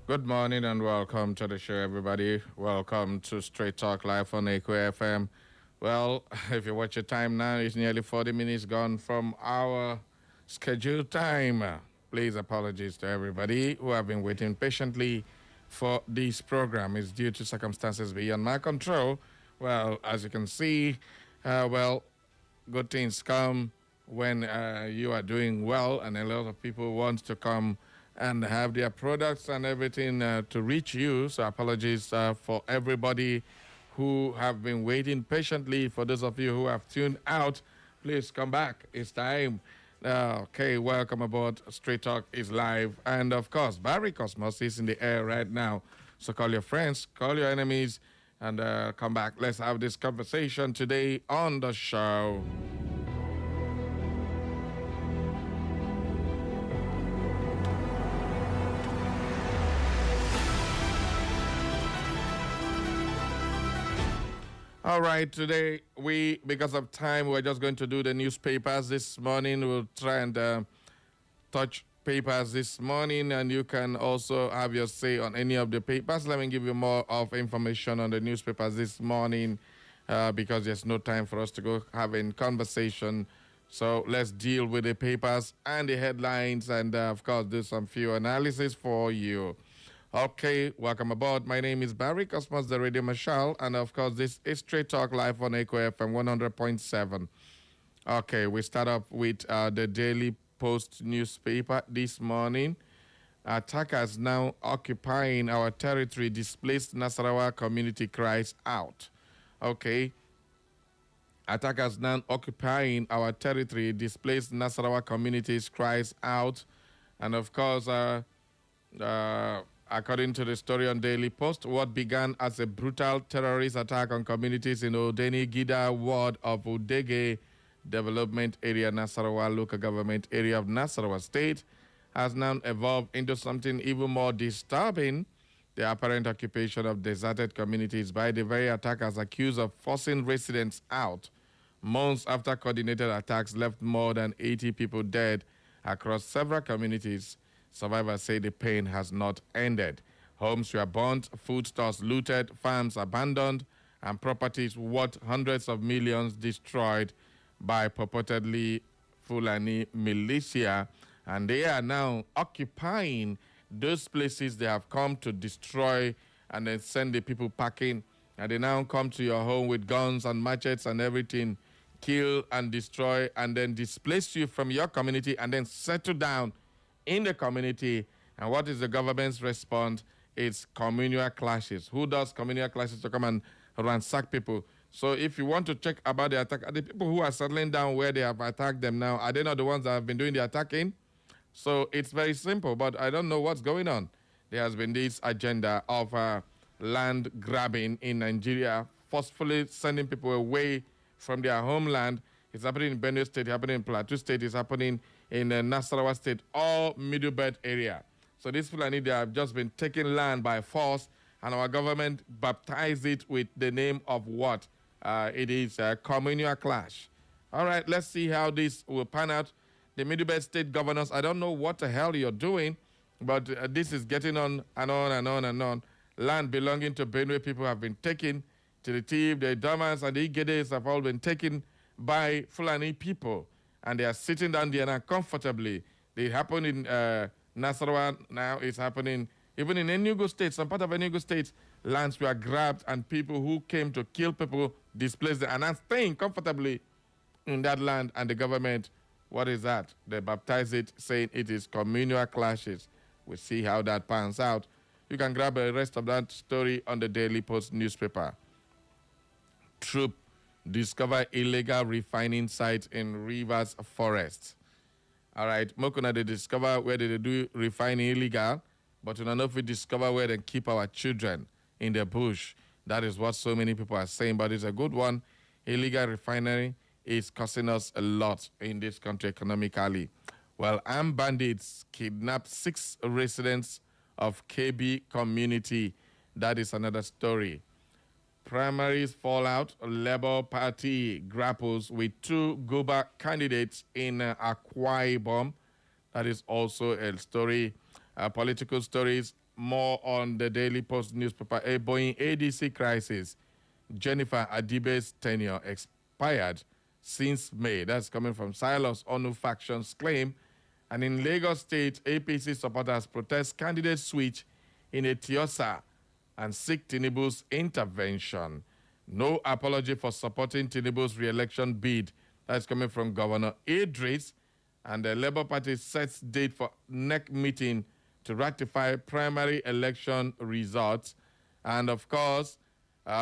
Good morning and welcome to the show, everybody. Welcome to Straight Talk Live on Echo FM. Well, if you watch your time now, it's nearly 40 minutes gone from our scheduled time. Please apologies to everybody who have been waiting patiently for this program. It's due to circumstances beyond my control. Well, as you can see, good things come when you are doing well, and a lot of people want to come and have their products and everything to reach you. So apologies for everybody who have been waiting patiently. For those of you who have tuned out, please come back. It's time. Okay, welcome aboard. Straight Talk is live. And of course, Barry Cosmos is in the air right now. So call your friends, call your enemies, and come back. Let's have this conversation today on the show. All right, today because of time, we're just going to do the newspapers this morning. We'll try and touch papers this morning, and you can also have your say on any of the papers. Let me give you more of information on the newspapers this morning because there's no time for us to go having conversation. So let's deal with the papers and the headlines and, of course, do some few analysis for you. Okay, welcome aboard. My name is Barry Cosmos, the Radio Marshal, and of course, this is Straight Talk Live on Echo FM 100.7. Okay, we start off with the Daily Post newspaper this morning. Attackers now occupying our territory, displaced Nasarawa community cries out. Okay, attackers now occupying our territory, displaced Nasarawa communities cries out, and of course, according to the story on Daily Post, what began as a brutal terrorist attack on communities in Odeni Gida ward of Udege Development Area, Nasarawa local government area of Nasarawa State, has now evolved into something even more disturbing: the apparent occupation of deserted communities by the very attackers accused of forcing residents out. Months after coordinated attacks left more than 80 people dead across several communities, survivors say the pain has not ended. Homes were burnt, food stores looted, farms abandoned, and properties worth hundreds of millions destroyed by purportedly Fulani militia. And they are now occupying those places they have come to destroy and then send the people packing. And they now come to your home with guns and machetes and everything, kill and destroy, and then displace you from your community and then settle down in the community. And what is the government's response? It's communal clashes. Who does communal clashes to come and ransack people? So if you want to check about the attack, the people who are settling down where they have attacked them now, are they not the ones that have been doing the attacking? So it's very simple, but I don't know what's going on. There has been this agenda of land grabbing in Nigeria, forcefully sending people away from their homeland. It's happening in Benue State, happening in Plateau State, it's happening in Nasarawa State, all Middle Belt area. So these Fulani, they have just been taking land by force, and our government baptized it with the name of what? It is a communal clash. All right, let's see how this will pan out. The Middle Belt State governors, I don't know what the hell you're doing, but this is getting on and on and on and on. Land belonging to Benue people have been taken to the Tiv, the Damas, and the Igedes have all been taken by Fulani people, and they are sitting down there now comfortably. They happen in Nasarawa, now it's happening even in Enugu State. Some part of Enugu State, lands were grabbed and people who came to kill people displaced them and are staying comfortably in that land. And the government, what is that? They baptize it, saying it is communal clashes. We'll see how that pans out. You can grab the rest of that story on the Daily Post newspaper. Troop discover illegal refining site in Rivers Forest. All right, Mokuna, they discover where they do refining illegal, but we don't know if we discover where they keep our children in the bush. That is what so many people are saying, but it's a good one. Illegal refinery is costing us a lot in this country economically. Well, armed bandits kidnapped 6 residents of KB community. That is another story. Primaries fallout, Labour Party grapples with 2 Guba candidates in Akwa Ibom. That is also a story. Political stories. more on the Daily Post newspaper. A Boeing ADC crisis. Jennifer Adibe's tenure expired since May. That's coming from Silos Onu factions claim. And in Lagos State, APC supporters protest candidate switch in Etiosa and seek TUNUBU's intervention. No apology for supporting TUNUBU's re-election bid. That's coming from Governor Idris. And the Labour Party sets date for next meeting to ratify primary election results. And of course,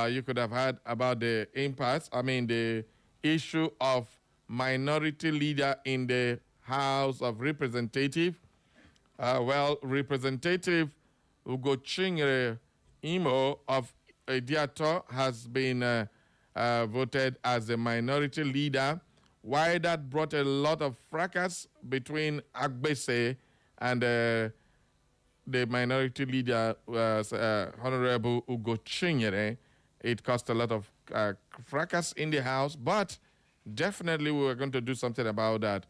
you could have heard about the impasse, the issue of minority leader in the House of Representatives. Representative Ugo Chingere Imo of Ediato has been voted as the minority leader. Why that brought a lot of fracas between Agbese and the minority leader was Honorable Ugo Chingere. It caused a lot of fracas in the House, but definitely we were going to do something about that.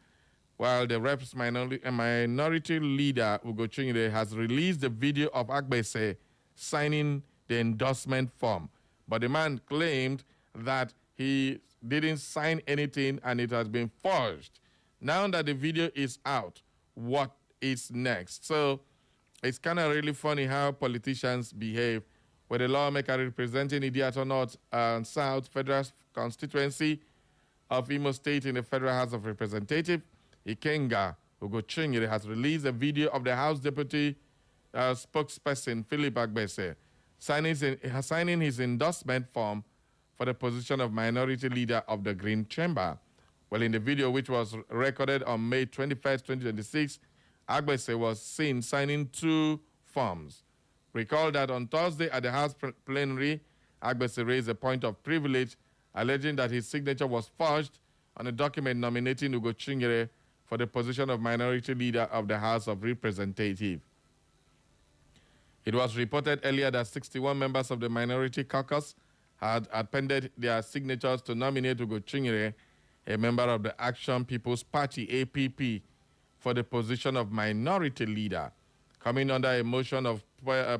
While the Reps minority leader, Ugo Chingere, has released the video of Agbese signing the endorsement form. But the man claimed that he didn't sign anything and it has been forged. Now that the video is out, what is next? So it's kind of really funny how politicians behave. With the lawmaker representing Idiato North and South Federal Constituency of Imo State in the Federal House of Representatives, Ikenga Ugo Chingere has released a video of the House Deputy spokesperson, Philip Agbese, signing his endorsement form for the position of minority leader of the Green Chamber. Well, in the video, which was recorded on May 21st, 2026, Agbese was seen signing 2 forms. Recall that on Thursday at the House plenary, Agbese raised a point of privilege, alleging that his signature was forged on a document nominating Ugo Chingere for the position of minority leader of the House of Representatives. It was reported earlier that 61 members of the minority caucus had appended their signatures to nominate Ugo Chingere, a member of the Action People's Party, APP, for the position of minority leader. Coming under a motion of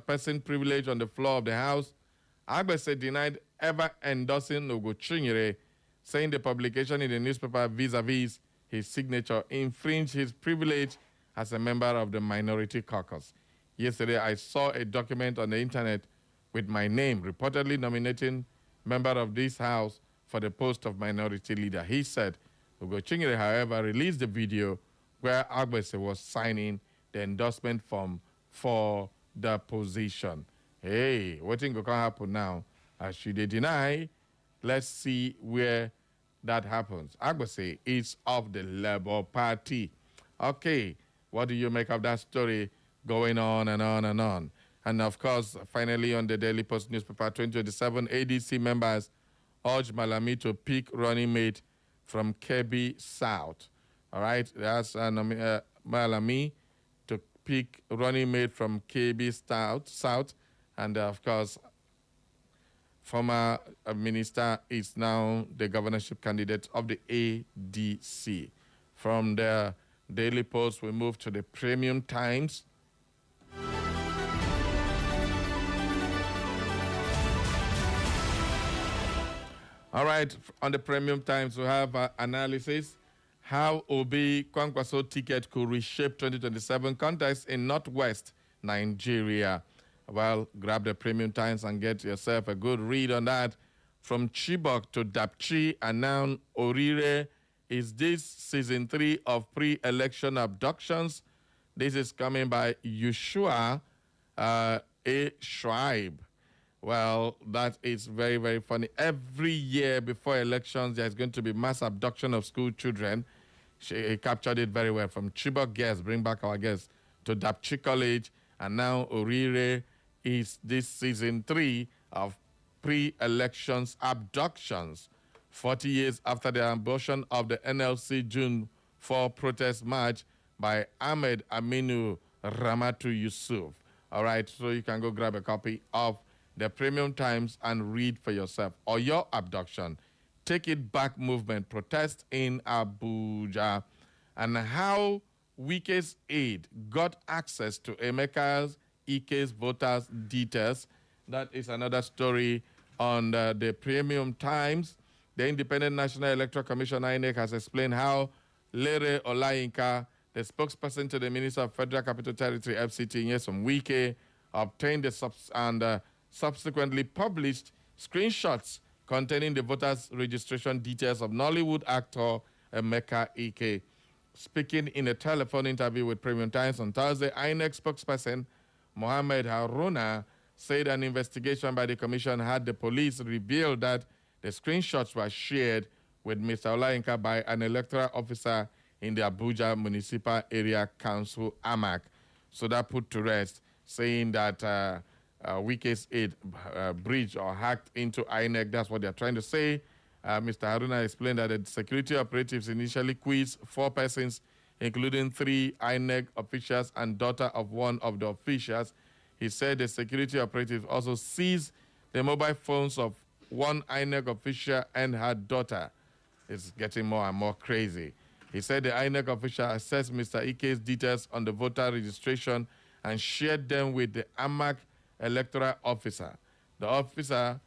person privilege on the floor of the House, Agbese denied ever endorsing Ugo Chingere, saying the publication in the newspaper vis-a-vis his signature infringed his privilege as a member of the minority caucus. Yesterday, I saw a document on the internet with my name reportedly nominating member of this House for the post of minority leader. He said Ugo Chingere, however, released the video where Agbese was signing the endorsement form for the position. Hey, what thing going to happen now? Should they deny? Let's see where that happens. Agbese is of the Labour Party. Okay, what do you make of that story going on and on and on? And of course, finally on the Daily Post newspaper, 2027 ADC members urge Malami to pick running mate from Kebbi South. All right, that's Malami to pick running mate from Kebbi South. And of course, former minister is now the governorship candidate of the ADC. From the Daily Post, we move to the Premium Times. All right, on the Premium Times, we have analysis how Obi Kwankwaso ticket could reshape 2027 contest in Northwest Nigeria. Well, grab the Premium Times and get yourself a good read on that. From Chibok to Dapchi, and now Orire. Is this season 3 of pre-election abductions? This is coming by Yeshua A. Schreib. Well, that is very, very funny. Every year before elections, there's going to be mass abduction of school children. She captured it very well. From Chibok guests, bring back our guests, to Dapchi College, and now Orire is this season 3 of pre-elections abductions. 40 years after the abortion of the NLC June 4 protest march by Ahmed Aminu Ramatu Yusuf. All right, so you can go grab a copy of the Premium Times and read for yourself. Or your abduction. Take It Back movement protest in Abuja. And how Wike's aide got access to Emeka's Ike's voters' details. That is another story on the Premium Times. The Independent National Electoral Commission, INEC, has explained how Lere Olayinka, the spokesperson to the Minister of Federal Capital Territory, FCT, Nyesom Wike, obtained and subsequently published screenshots containing the voters' registration details of Nollywood actor Emeka Ike. Speaking in a telephone interview with Premium Times on Thursday, INEC spokesperson Mohammed Haruna said an investigation by the commission had the police reveal that the screenshots were shared with Mr. Olayinka by an electoral officer in the Abuja Municipal Area Council, AMAC. So that put to rest, saying that Wike's aide breached or hacked into INEC. That's what they're trying to say. Mr. Haruna explained that the security operatives initially quizzed 4 persons, including 3 INEC officials and daughter of one of the officials. He said the security operatives also seized the mobile phones of one INEC official and her daughter. It's getting more and more crazy. He said the INEC official assessed Mr. Ike's details on the voter registration and shared them with the AMAC electoral officer. The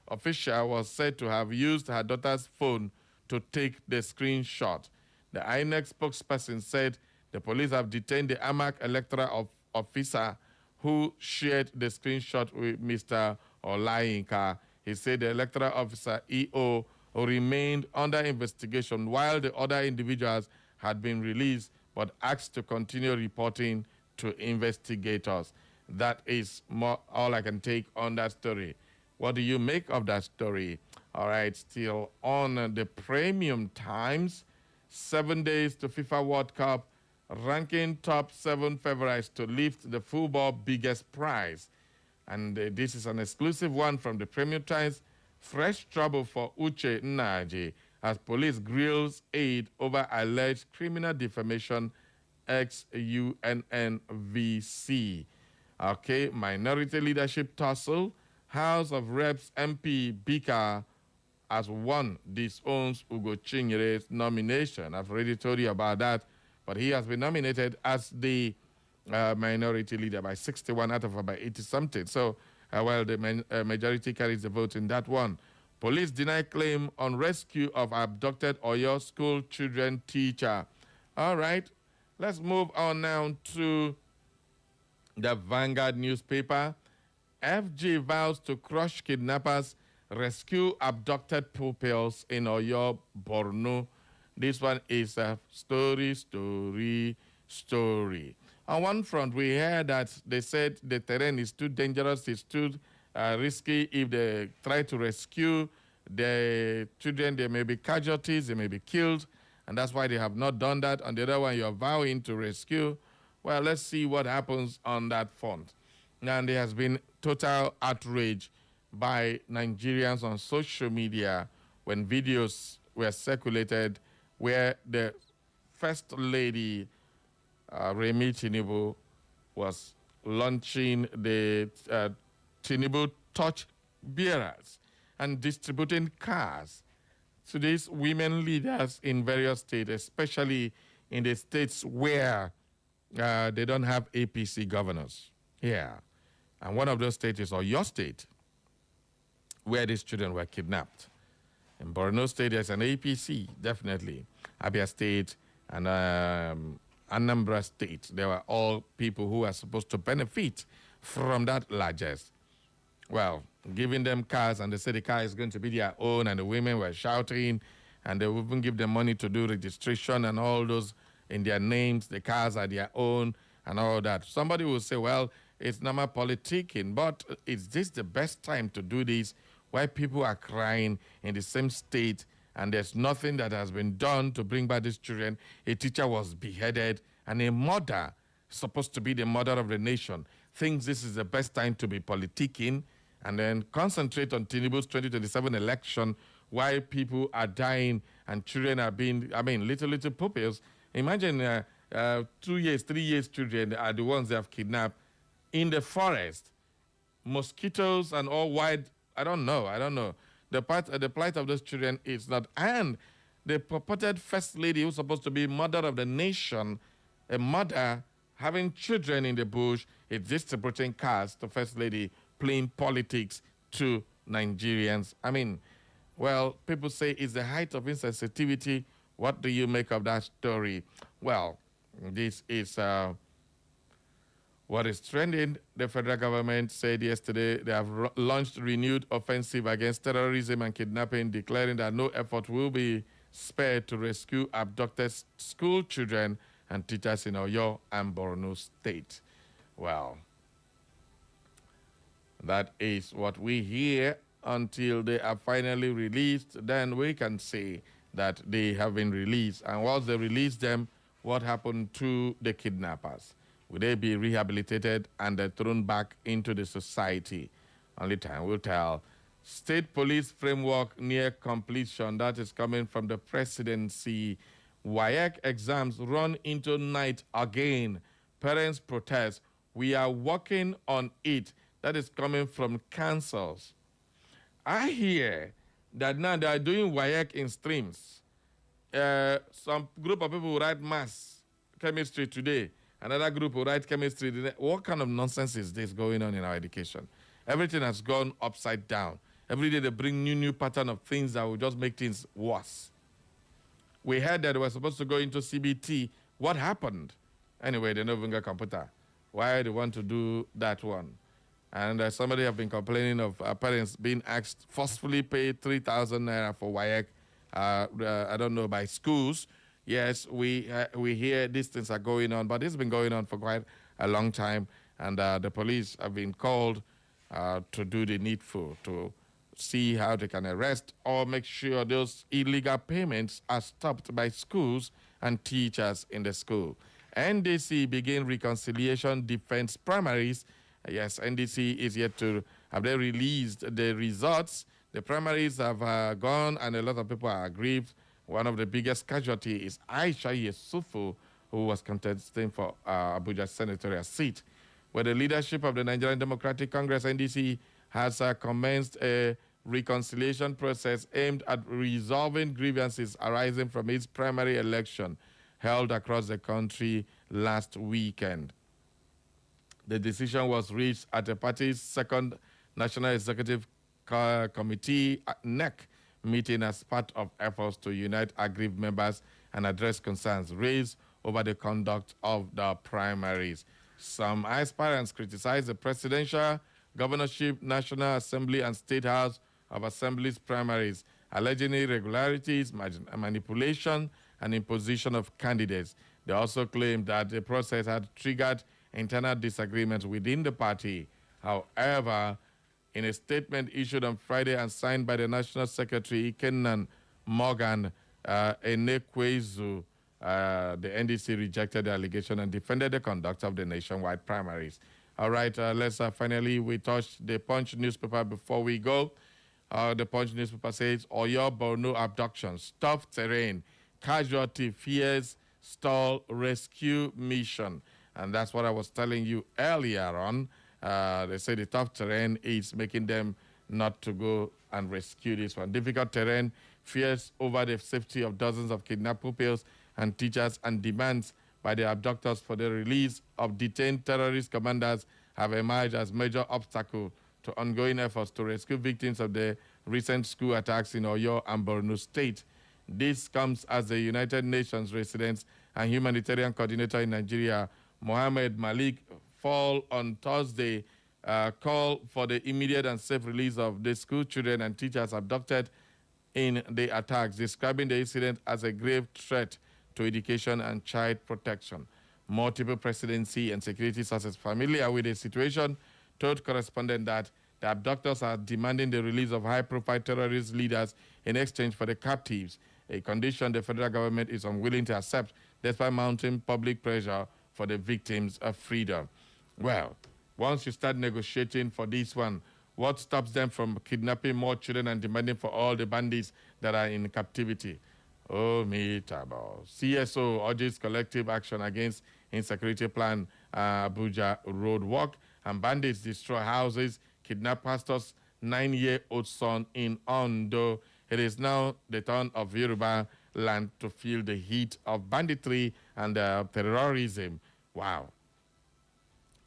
official was said to have used her daughter's phone to take the screenshot. The INEC spokesperson said the police have detained the AMAC electoral officer who shared the screenshot with Mr. Olayinka. He said the electoral officer, EO, remained under investigation while the other individuals had been released but asked to continue reporting to investigators. That is all I can take on that story. What do you make of that story? All right, still on the Premium Times, 7 days to FIFA World Cup, ranking top 7 favorites to lift the football biggest prize. And this is an exclusive one from the Premium Times. Fresh trouble for Uche Nnaji as police grills aide over alleged criminal defamation ex-UNNVC. Okay, minority leadership tussle. House of Reps MP Bika has won, disowns Ugo Chinyere's nomination. I've already told you about that, but he has been nominated as the minority leader by 61 out of about 80-something. So, while the majority carries the vote in that one. Police deny claim on rescue of abducted Oyo school children teacher. All right, let's move on now to the Vanguard newspaper. FG vows to crush kidnappers, rescue abducted pupils in Oyo, Borno. This one is a story. On one front, we heard that they said the terrain is too dangerous, it's too risky. If they try to rescue the children, there may be casualties, they may be killed, and that's why they have not done that. On the other one, you're vowing to rescue. Well, let's see what happens on that front. And there has been total outrage by Nigerians on social media when videos were circulated where the First Lady, REMI TUNUBU, was launching the TUNUBU torch bearers and distributing cars to these women leaders in various states, especially in the states where they don't have APC governors. Yeah. And one of those states is Oyo State, where these children were kidnapped. In Borno State, there's an APC, definitely. Abia State and Anambra State. They were all people who are supposed to benefit from that largesse. Well, giving them cars, and they say the car is going to be their own, and the women were shouting, and they would even give them money to do registration and all those in their names. The cars are their own and all that. Somebody will say, well, it's normal politicking, but is this the best time to do this? Why people are crying in the same state and there's nothing that has been done to bring back these children? A teacher was beheaded and a mother, supposed to be the mother of the nation, thinks this is the best time to be politicking and then concentrate on Tinubu's 2027 election while people are dying and children are being, little pupils. Imagine 2 years, 3 years children are the ones they have kidnapped in the forest. Mosquitoes and all wild, I don't know. The plight of those children is not. And the purported First Lady, who's supposed to be mother of the nation, a mother, having children in the bush, is distributing cars to First Lady, playing politics to Nigerians. I mean, well, people say it's the height of insensitivity. What do you make of that story? Well, this is what is trending. The federal government said yesterday they have launched renewed offensive against terrorism and kidnapping, declaring that no effort will be spared to rescue abducted school children and teachers in Oyo and Borno State. Well, that is what we hear. Until they are finally released, then we can say that they have been released. And once they release them, what happened to the kidnappers? Will they be rehabilitated and thrown back into the society? Only time will tell. State police framework near completion. That is coming from the presidency. WAEC exams run into night again. Parents protest. We are working on it. That is coming from councils. I hear that now they are doing WAEC in streams. Some group of people will write maths, chemistry today. Another group will write chemistry today. What kind of nonsense is this going on in our education? Everything has gone upside down. Every day they bring new pattern of things that will just make things worse. We heard that they were supposed to go into CBT. What happened? Anyway, they no longer computer. Why do they want to do that one? And somebody have been complaining of parents being asked forcefully pay 3,000 naira for WAEC. I don't know, by schools. Yes, we hear these things are going on, but it's been going on for quite a long time. And the police have been called to do the needful, to see how they can arrest or make sure those illegal payments are stopped by schools and teachers in the school. NDC begin reconciliation defense primaries. Yes, NDC is yet to have they released the results. The primaries have gone, and a lot of people are aggrieved. One of the biggest casualties is Aisha Yesufu, who was contesting for Abuja senatorial seat, where the leadership of the Nigerian Democratic Congress, NDC, has commenced a reconciliation process aimed at resolving grievances arising from its primary election held across the country last weekend. The decision was reached at the party's second National Executive Committee, NEC, meeting as part of efforts to unite aggrieved members and address concerns raised over the conduct of the primaries. Some aspirants criticized the presidential, governorship, National Assembly, and State House of Assembly's primaries, alleging irregularities, manipulation, and imposition of candidates. They also claimed that the process had triggered internal disagreements within the party. However, in a statement issued on Friday and signed by the National Secretary, Kenan Morgan Enekwezu, the NDC rejected the allegation and defended the conduct of the nationwide primaries. All right, let's finally, we touched the Punch newspaper before we go. The Punch newspaper says, Oyo Borno abductions, tough terrain, casualty fears, stall rescue mission. And that's what I was telling you earlier on. They say the tough terrain is making them not to go and rescue this one. Difficult terrain, fears over the safety of dozens of kidnapped pupils and teachers, and demands by the abductors for the release of detained terrorist commanders have emerged as major obstacle to ongoing efforts to rescue victims of the recent school attacks in Oyo and Borno State. This comes as the United Nations Residents and Humanitarian Coordinator in Nigeria, Mohammed Malik, fall on Thursday, call for the immediate and safe release of the school children and teachers abducted in the attacks, describing the incident as a grave threat to education and child protection. Multiple presidency and security sources familiar with the situation told correspondent that the abductors are demanding the release of high-profile terrorist leaders in exchange for the captives, a condition the federal government is unwilling to accept despite mounting public pressure for the victims of freedom. Well, once you start negotiating for this one, what stops them from kidnapping more children and demanding for all the bandits that are in captivity? Oh, me tabo. CSO urges collective action against insecurity plan, Abuja road walk, and bandits destroy houses, kidnap pastors' 9-year-old son in Ondo. It is now the turn of Yoruba land to feel the heat of banditry and terrorism. Wow.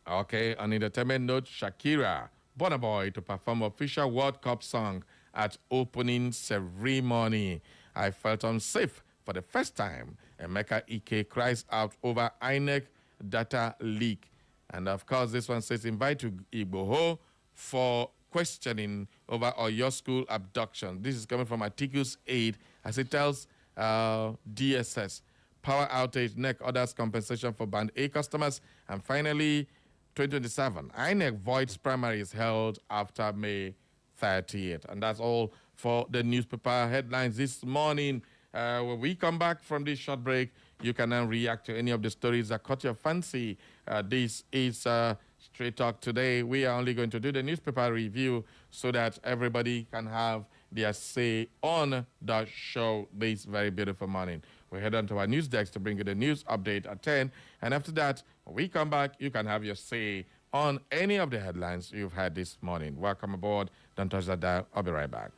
Okay, on entertainment note, Shakira, Burna Boy to perform official World Cup song at opening ceremony. I felt unsafe for the first time. Emeka Ike cries out over INEC data leak. And of course, this one says invite to Igboho for questioning over Oyo school abduction. This is coming from Atiku's aide as it tells DSS. Power outage, NEC orders compensation for Band A customers. And finally, 2027, INEC voids primaries held after May 30th. And that's all for the newspaper headlines this morning. When we come back from this short break, you can then react to any of the stories that caught your fancy. This is Straight Talk today. We are only going to do the newspaper review so that everybody can have their say on the show this very beautiful morning. We head on to our news desk to bring you the news update at 10. And after that, when we come back, you can have your say on any of the headlines you've had this morning. Welcome aboard. Don't touch that dial. I'll be right back.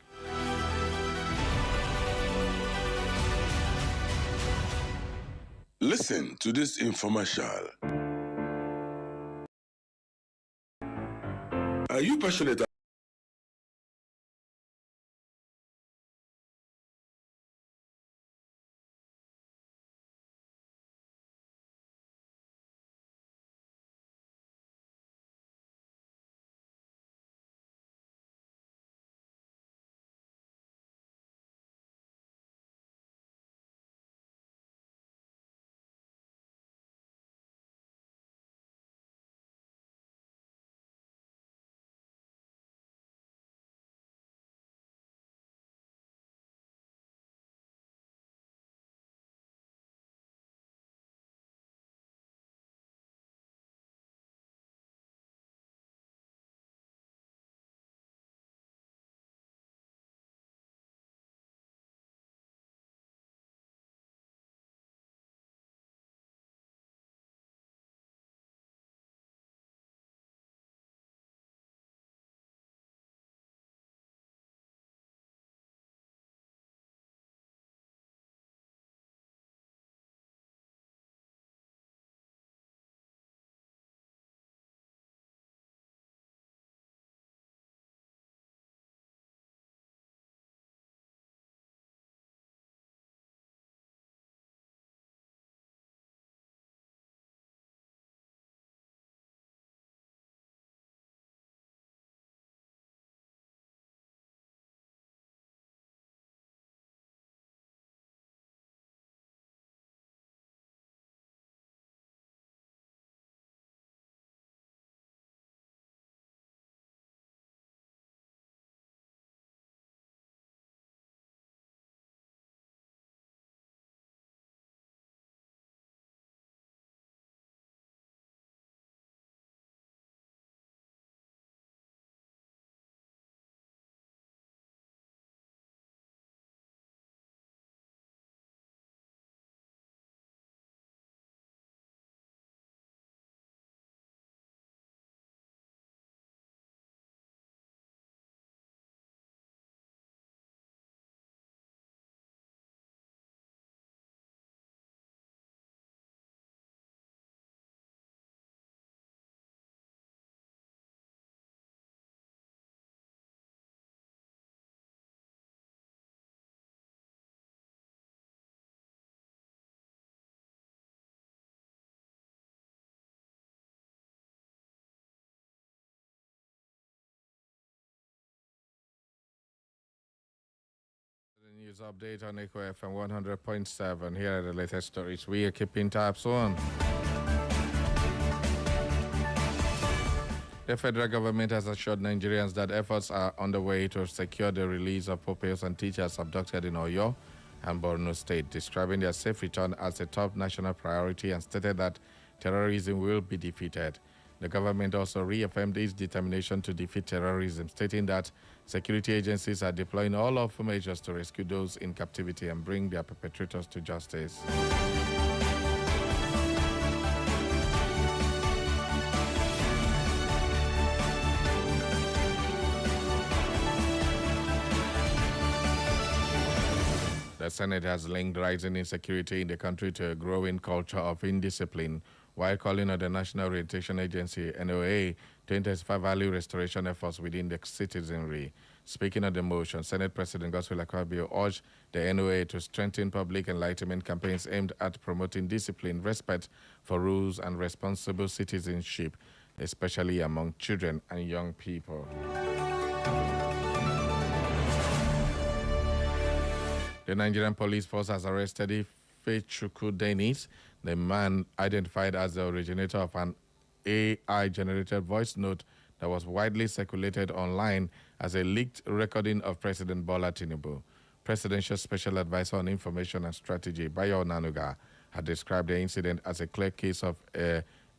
Listen to this infomercial. Are you passionate? The news update on Echo FM 100.7. Here are the latest stories we are keeping tabs on. The federal government has assured Nigerians that efforts are underway to secure the release of pupils and teachers abducted in Oyo and Borno State, describing their safe return as a top national priority and stated that terrorism will be defeated. The government also reaffirmed its determination to defeat terrorism, stating that security agencies are deploying all of measures to rescue those in captivity and bring their perpetrators to justice. The Senate has linked rising insecurity in the country to a growing culture of indiscipline, while calling on the National Orientation Agency, NOA, to intensify value restoration efforts within the citizenry. Speaking of the motion, Senate President Godswill Akpabio urged the NOA to strengthen public enlightenment campaigns aimed at promoting discipline, respect for rules, and responsible citizenship, especially among children and young people. The Nigerian police force has arrested Ifechukwu Dennis, the man identified as the originator of an AI-generated voice note that was widely circulated online as a leaked recording of President Bola Tinubu. Presidential Special Advisor on Information and Strategy, Bayo Nanuga, had described the incident as a clear case of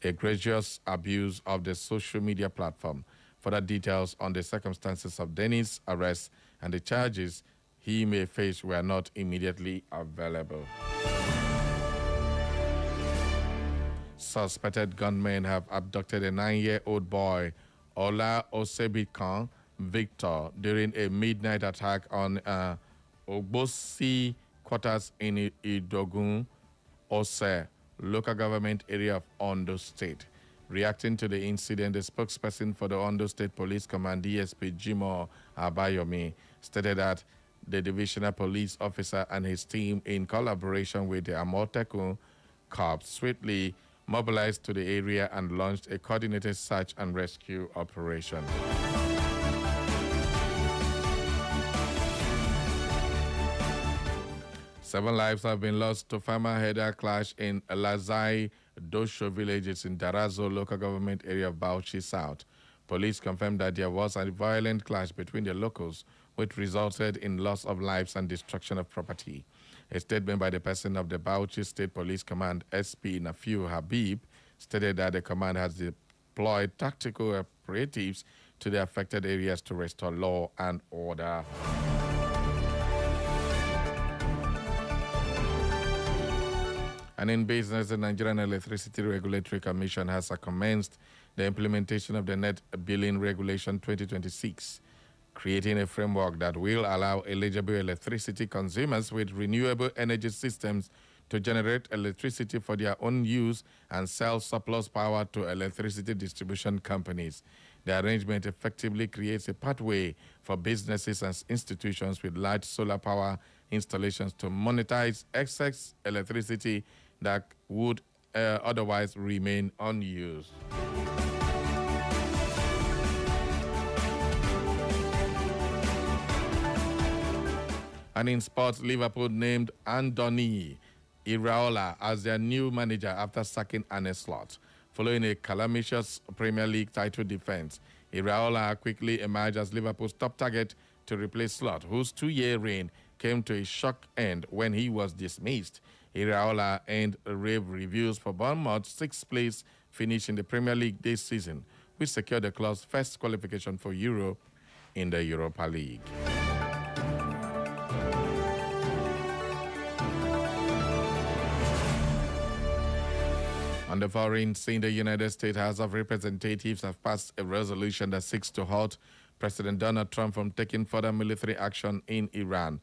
egregious abuse of the social media platform. Further details on the circumstances of Dennis' arrest and the charges he may face were not immediately available. Suspected gunmen have abducted a 9-year-old boy, Ola Osebikan Victor, during a midnight attack on Ogbosi quarters in Idogun, Ose, local government area of Ondo State. Reacting to the incident, the spokesperson for the Ondo State Police Command, DSP Jimo Abayomi, stated that the divisional police officer and his team, in collaboration with the Amotekun Corps, swiftly mobilized to the area and launched a coordinated search and rescue operation. Seven lives have been lost to farmer-header clash in Lazai Dosho villages in Darazo local government area of Bauchi South. Police confirmed that there was a violent clash between the locals, which resulted in loss of lives and destruction of property. A statement by the person of the Bauchi State Police Command, SP Nafiu Habib, stated that the command has deployed tactical operatives to the affected areas to restore law and order. And in business, the Nigerian Electricity Regulatory Commission has commenced the implementation of the Net Billing Regulation 2026, creating a framework that will allow eligible electricity consumers with renewable energy systems to generate electricity for their own use and sell surplus power to electricity distribution companies. The arrangement effectively creates a pathway for businesses and institutions with large solar power installations to monetize excess electricity that would otherwise remain unused. And in sports, Liverpool named Andoni Iraola as their new manager after sacking Arne Slot. Following a calamitous Premier League title defense, Iraola quickly emerged as Liverpool's top target to replace Slot, whose 2-year reign came to a shock end when he was dismissed. Iraola earned rave reviews for Bournemouth's 6th place finish in the Premier League this season, which secured the club's first qualification for Europe in the Europa League. On the foreign scene, the United States House of Representatives have passed a resolution that seeks to halt President Donald Trump from taking further military action in Iran.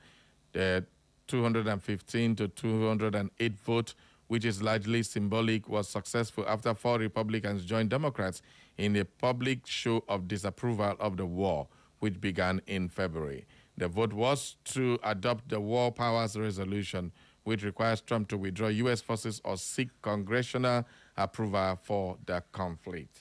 The 215 to 208 vote, which is largely symbolic, was successful after 4 Republicans joined Democrats in a public show of disapproval of the war, which began in February. The vote was to adopt the War Powers Resolution, which requires Trump to withdraw U.S. forces or seek congressional approval for the conflict.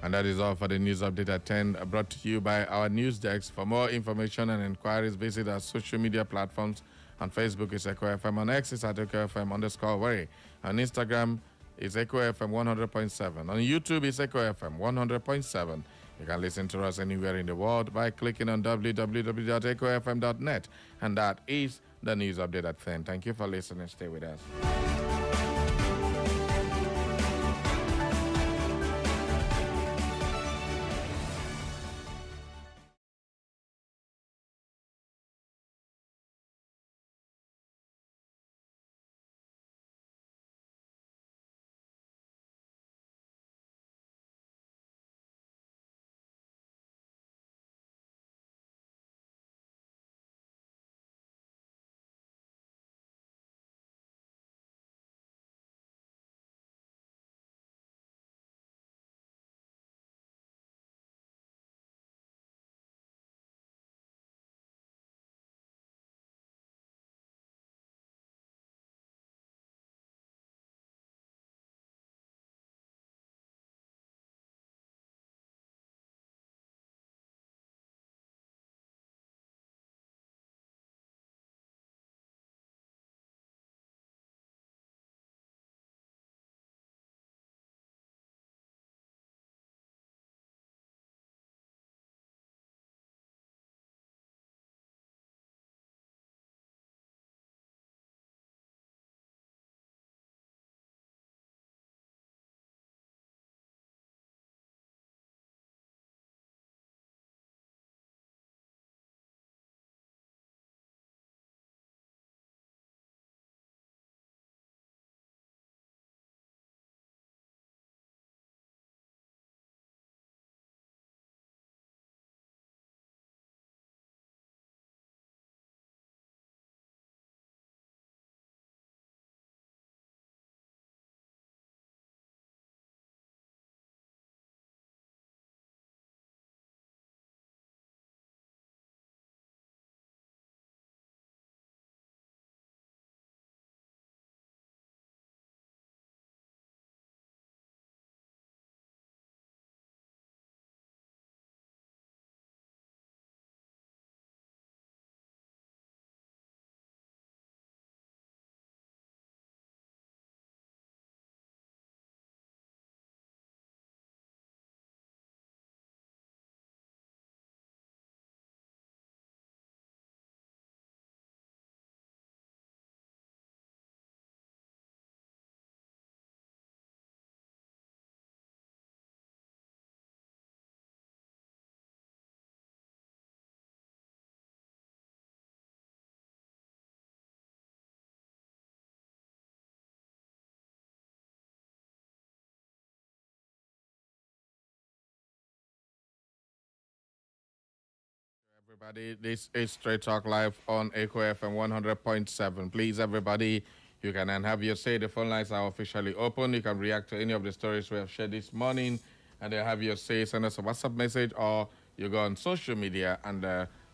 And that is all for the news update at 10, brought to you by our news desk. For more information and inquiries, visit our social media platforms. On Facebook is Echo FM, on X is at Echo FM_Worry. On Instagram is Echo FM 100.7. On YouTube is Echo FM 100.7. You can listen to us anywhere in the world by clicking on www.echofm.net. And that is the news update at 10. Thank you for listening. Stay with us. Everybody, this is Straight Talk Live on Echo FM 100.7. Please, everybody, you can have your say. The phone lines are officially open. You can react to any of the stories we have shared this morning, and they have your say. Send us a WhatsApp message, or you go on social media and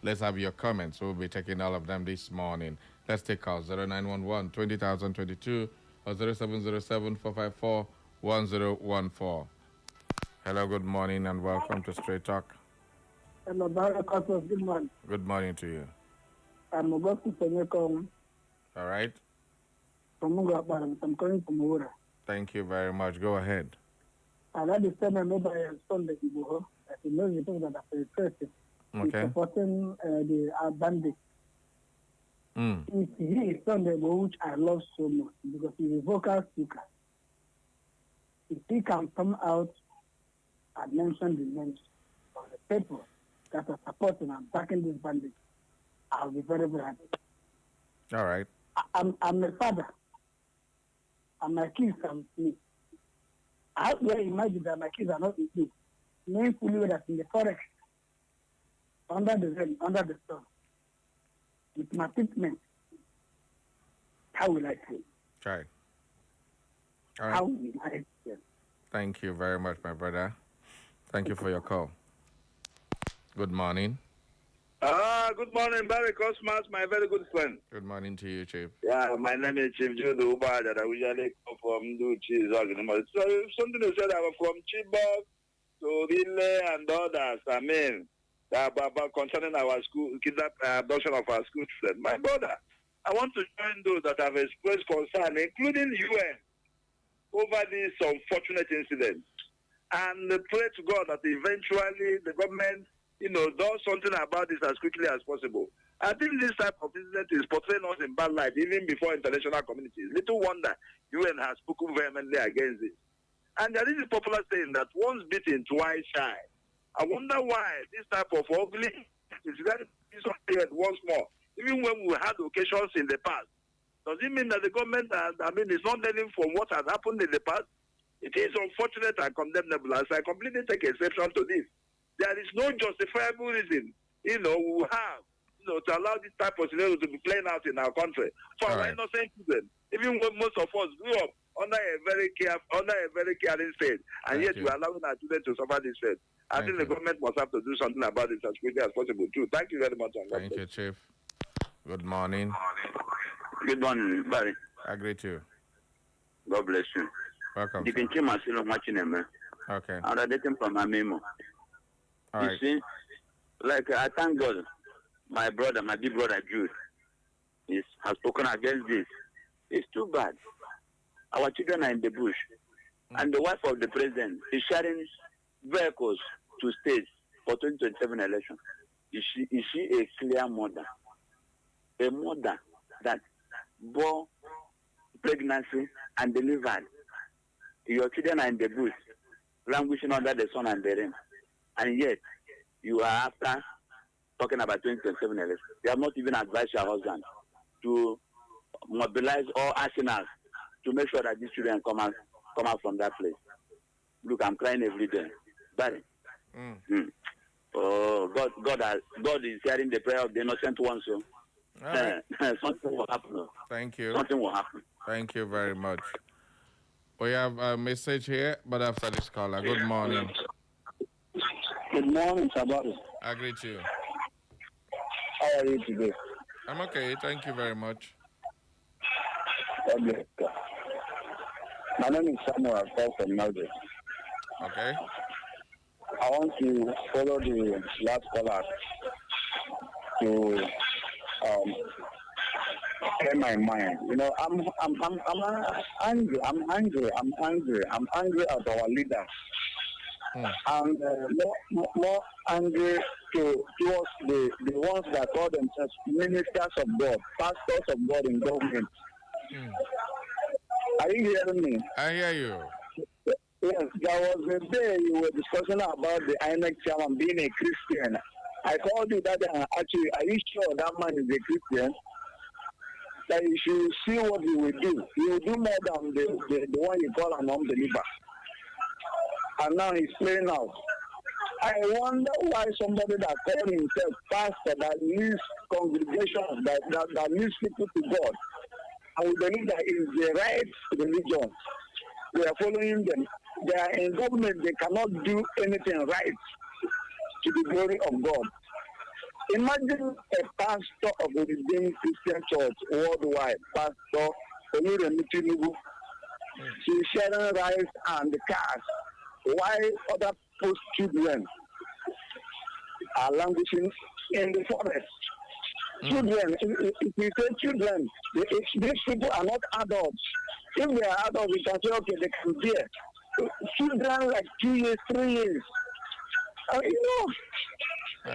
let's have your comments. We'll be taking all of them this morning. Let's take calls 0911 20022 or 0707 454 1014. Hello, good morning, and welcome to Straight Talk. Hello, good morning. Good morning to you. I'm about to Senekom. All right. I'm calling from Ura. Thank you very much. Go ahead. I understand my mobile Sunday. As you know, you think that after the Okay. supporting the bandit. Mm. He is Sunday, which I love so much because he's a vocal speaker. If he can come out and mention the names of the people that are supporting and backing this bandit, I'll be very, very happy. All right. I'm a father, and my kids are with me. I hope you imagine that my kids are not with me. Knowing fully that in the forest, under the rain, under the sun, with my treatment, how will I feel? Try. All right. How will I feel? Thank you very much, my brother. Thank you for your call. Good morning. Good morning, Barry Cosmas, my very good friend. Good morning to you, Chief. Yeah, my name is Chief Jude Uba, that I usually come from Duchi's organization. So something you said, I'm from Chibok to Rile and others. I mean, about concerning our school, abduction of our school children. My brother, I want to join those that have expressed concern, including UN, over this unfortunate incident. And pray to God that eventually the government does something about this as quickly as possible. I think this type of incident is portraying us in bad light, even before international communities. Little wonder UN has spoken vehemently against it. And there is a popular saying that once bitten, twice shy. I wonder why this type of ugly is something once more, even when we had occasions in the past. Does it mean that the government, is not learning from what has happened in the past? It is unfortunate and condemnable, as I completely take exception to this. There is no justifiable reason, we have, to allow this type of scenario to be playing out in our country. For our innocent children, even when most of us grew up under a very caring state, and yet we are allowing our children to suffer this fate. I think the government must have to do something about it as quickly as possible, too. Thank you very much. Thank you, Chief. Good morning. Good morning, Barry. I greet you. God bless you. Welcome. You can see myself watching him, man. Okay. I'm dating from my memo. All right. You see, I thank God, my big brother Jude, has spoken against this. It's too bad. Our children are in the bush, and the wife of the president is sharing vehicles to states for 2027 election. Is she a clear mother? A mother that bore pregnancy and delivered. Your children are in the bush, languishing under the sun and the rain. And yet, you are after talking about 2027 elections. You have not even advised your husband to mobilize all arsenals to make sure that these children come out from that place. Look, I'm crying every day. Barry. Oh, God is hearing the prayer of the innocent ones. So something will happen. Thank you. Something will happen. Thank you very much. We have a message here, but after this caller. Good morning. Good morning, Sabari. I greet you. How are you today? I'm okay. Thank you very much. God bless you. My name is Samuel. I call from Melbourne. Okay. I want to follow the last caller to clear my mind. I'm angry. I'm angry at our leaders. And more angry towards the ones that call themselves ministers of God, pastors of God in government. Are you hearing me? I hear you. Yes, there was a day you were discussing about the INEC chairman being a Christian. I called you that day and actually, are you sure that man is a Christian? That you should see what he will do. He will do more than the one you call an unbeliever. And now he's playing out. I wonder why somebody that calls himself pastor that leads congregations, that leads people to God, I would believe that is the right religion. We are following them. They are in government, they cannot do anything right to the glory of God. Imagine a pastor of a Redeemed Christian Church worldwide, Pastor REMI TUNUBU, she's sharing rice and cars, while other post children are languishing in the forest. Children, if we say children, these people are not adults. If they are adults, we can say, okay, they can bear. Children like 2 years, 3 years.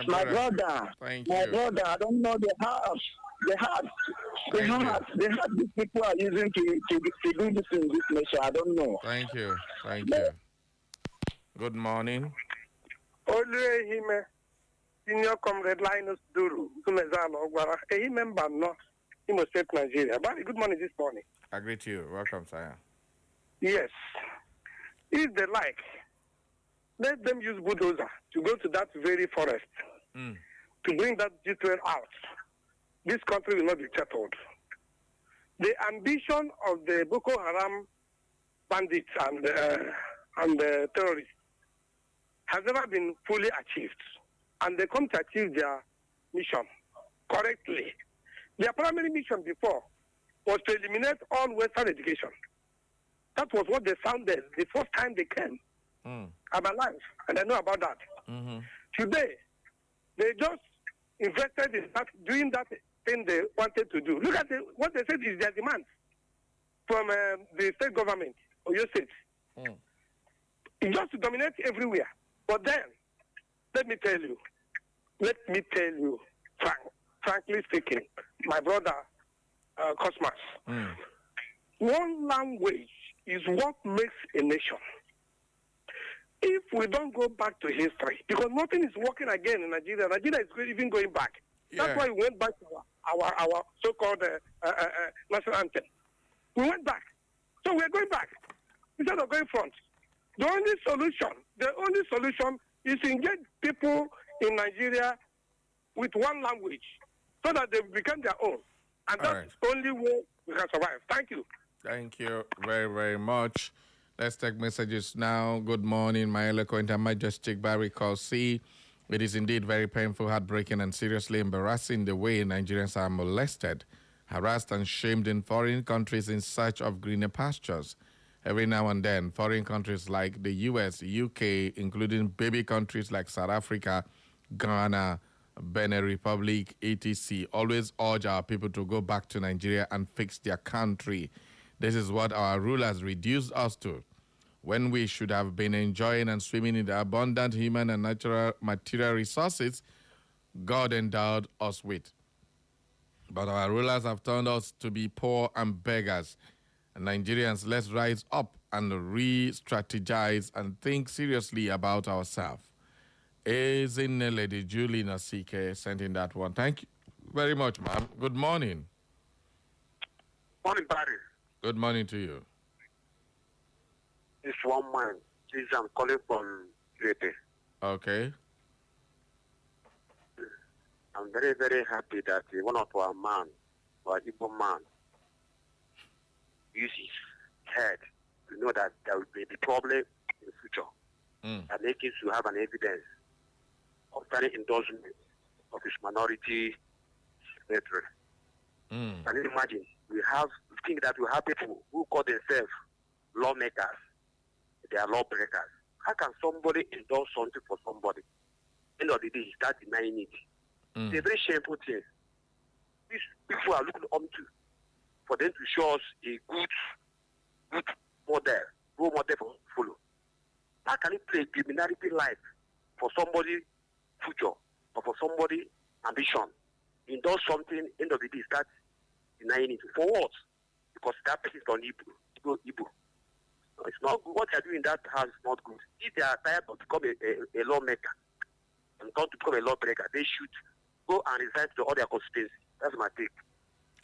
My brother, I don't know the heart. The heart these people are using to do this in this nation. I don't know. Thank you. Good morning. Senior Comrade Linus Duru, Sumezano, Ogwara, a member no Imo State, Nigeria. But good morning this morning. I greet you. Welcome, sir. Yes. If they like, let them use bulldozer to go to that very forest to bring that G12 out. This country will not be settled. The ambition of the Boko Haram bandits and terrorists has never been fully achieved. And they come to achieve their mission correctly. Their primary mission before was to eliminate all Western education. That was what they sounded the first time they came. I'm alive, and I know about that. Today, they just invested in that, doing that thing they wanted to do. Look at what they said is their demand from the state government or your state. It's just to dominate everywhere. But then, let me tell you, frankly speaking, my brother Cosmas, one language is what makes a nation. If we don't go back to history, because nothing is working again in Nigeria. Nigeria is even going back. Yeah. That's why we went back to our so-called national anthem. We went back. So we're going back instead of going front. The only solution is to engage people in Nigeria with one language so that they become their own. And that's the only way we can survive. Thank you. Thank you very, very much. Let's take messages now. Good morning, my eloquent and majestic Barry Kosi. It is indeed very painful, heartbreaking, and seriously embarrassing the way Nigerians are molested, harassed, and shamed in foreign countries in search of greener pastures. Every now and then, foreign countries like the US, UK, including baby countries like South Africa, Ghana, Benin Republic, etc., always urge our people to go back to Nigeria and fix their country. This is what our rulers reduced us to, when we should have been enjoying and swimming in the abundant human and natural material resources God endowed us with. But our rulers have turned us to be poor and beggars. And Nigerians, let's rise up and re-strategize and think seriously about ourselves. Isn't Lady Julie Nasike sent in that one? Thank you very much, ma'am. Good morning. Morning, Barry. Good morning to you. It's one man. Please, I'm calling from Grete. Okay. I'm very, very happy that one of our man, our Igbo man, uses his head to know that there will be the problem in the future. And make it to have an evidence of any endorsement of his minority brethren. Can you imagine? We think that we have people who call themselves lawmakers. They are lawbreakers. How can somebody endorse something for somebody? End of the day, he starts denying it. It's a very shameful thing. These people are looking up to for them to show us a good model, role model for follow. How can it play a criminality life for somebody future or for somebody ambition? Endorse something, end of the day, start denying it. For what? Because that person is on Igbo. It's not good. What they are doing in that house is not good. If they are tired of becoming a lawmaker and want to become a lawbreaker, they should go and resign to all their constituency. That's my take.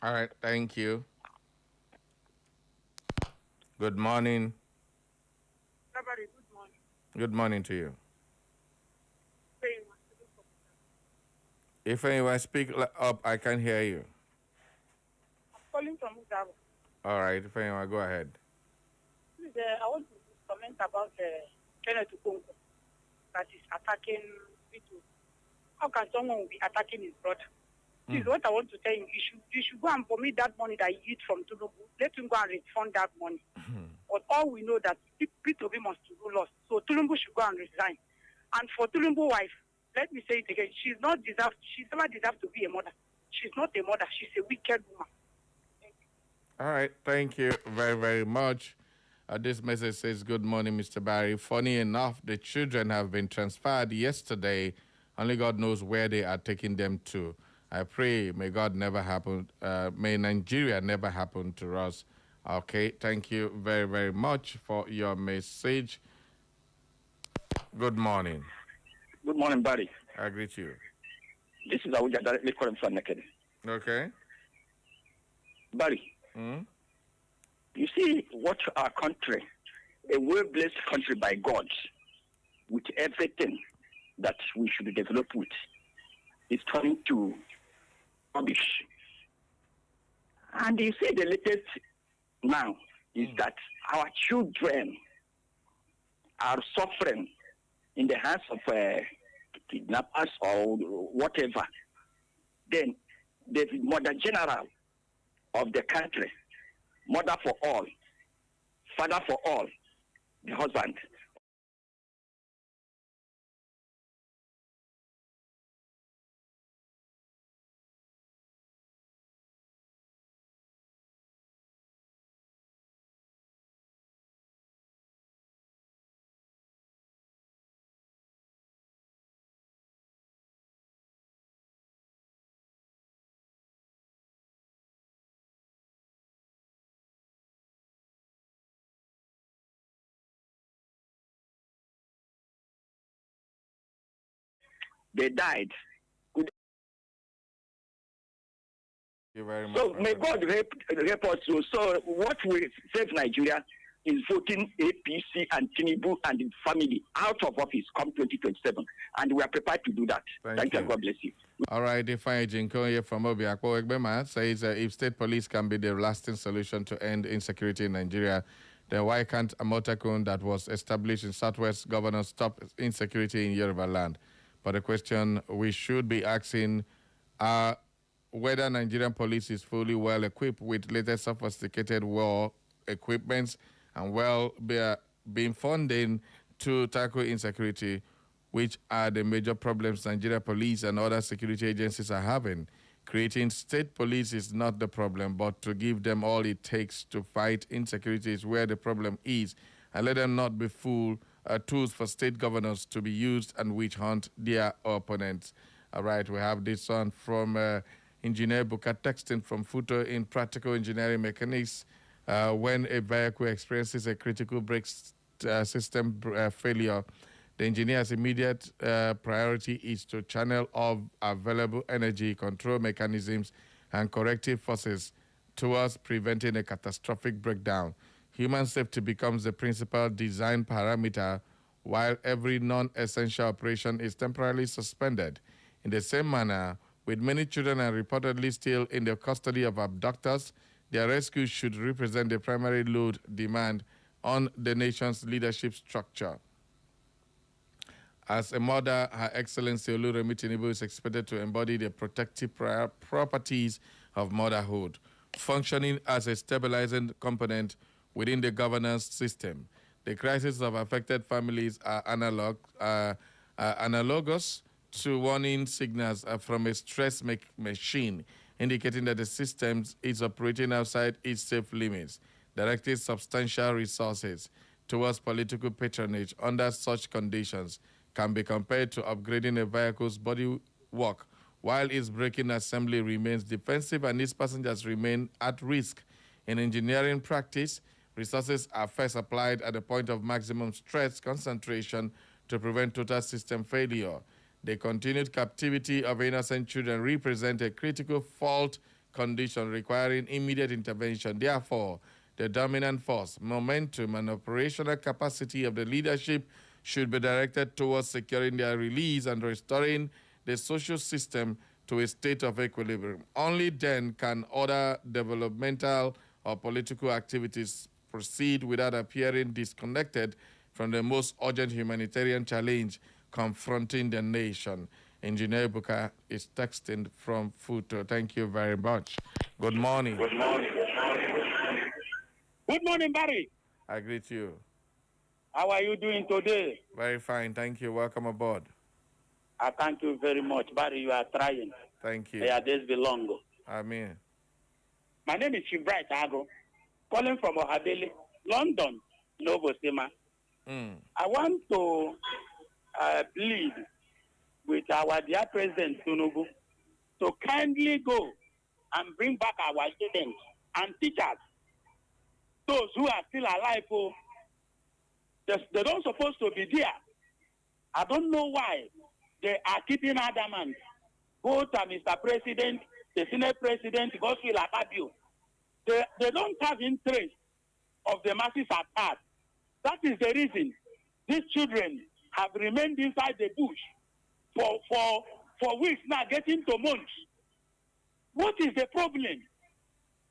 All right, thank you. Good morning. Good morning. Good morning to you. If anyone speak up, I can hear you. I'm calling from Ugabo. All right, if anyone, go ahead. Please, I want to comment about Kenneth Ukonko that is attacking people. How can someone be attacking his brother? This is what I want to tell him. You should go and permit that money that he used from TUNUBU. Let him go and refund that money. But all we know that P2B must do loss. So TUNUBU should go and resign. And for TUNUBU wife, let me say it again. She's never deserved to be a mother. She's not a mother. She's a wicked woman. All right, thank you very, very much. This message says, good morning, Mr. Barry. Funny enough, the children have been transferred yesterday. Only God knows where they are taking them to. I pray, may God never happen, may Nigeria never happen to us. Okay, thank you very, very much for your message. Good morning. Good morning, Barry. I greet you. This is Abuja directly calling from Naked. Okay. Barry, you see what our country, a well-blessed country by God, with everything that we should develop with, is turning to rubbish. And you see the latest now is that our children are suffering in the hands of kidnappers or whatever. Then the mother general of the country, mother for all, father for all, the husband, they died. Thank you very much. So may God help us. So what will save Nigeria is voting APC and TUNUBU and the family out of office come 2027. And we are prepared to do that. Thank you. And God bless you. All right, Ifeanyi Jinkoye from Obiakpo Egbema says if state police can be the lasting solution to end insecurity in Nigeria, then why can't a Amotekun that was established in Southwest governor stop insecurity in Yoruba land? But the question we should be asking are whether Nigerian police is fully well equipped with latest sophisticated war equipments and being funding to tackle insecurity, which are the major problems Nigeria police and other security agencies are having. Creating state police is not the problem, but to give them all it takes to fight insecurity is where the problem is, and let them not be tools for state governors to be used and witch hunt their opponents. All right, we have this one from Engineer Buka texting from Futo in Practical Engineering Mechanics. When a vehicle experiences a critical brake system failure, the engineer's immediate priority is to channel all available energy, control mechanisms, and corrective forces towards preventing a catastrophic breakdown. Human safety becomes the principal design parameter, while every non-essential operation is temporarily suspended. In the same manner, with many children are reportedly still in the custody of abductors, their rescue should represent the primary load demand on the nation's leadership structure. As a mother, Her Excellency REMI TUNUBU is expected to embody the protective properties of motherhood, functioning as a stabilizing component within the governance system. The crises of affected families are analogous to warning signals from a stress machine, indicating that the system is operating outside its safe limits, directing substantial resources towards political patronage under such conditions can be compared to upgrading a vehicle's bodywork while its braking assembly remains defensive and its passengers remain at risk. In engineering practice, resources are first applied at the point of maximum stress concentration to prevent total system failure. The continued captivity of innocent children represents a critical fault condition requiring immediate intervention. Therefore, the dominant force, momentum, and operational capacity of the leadership should be directed towards securing their release and restoring the social system to a state of equilibrium. Only then can other developmental or political activities proceed without appearing disconnected from the most urgent humanitarian challenge confronting the nation. Engineer Buka is texting from Futo. Thank you very much. Good morning. Good morning. Good morning, Barry. I greet you. How are you doing today? Very fine. Thank you. Welcome aboard. I thank you very much, Barry. You are trying. Thank you. Yeah, this belong. Amen. My name is Chibright Ago, calling from Ohadele, London, Nova Sema. I want to plead with our dear President TUNUBU to kindly go and bring back our students and teachers, those who are still alive. They don't supposed to be there. I don't know why they are keeping adamant. Both Mr. President, the Senate President, Godswill Akpabio, they don't have interest of the masses at heart. That is the reason these children have remained inside the bush for weeks now, getting to months. What is the problem?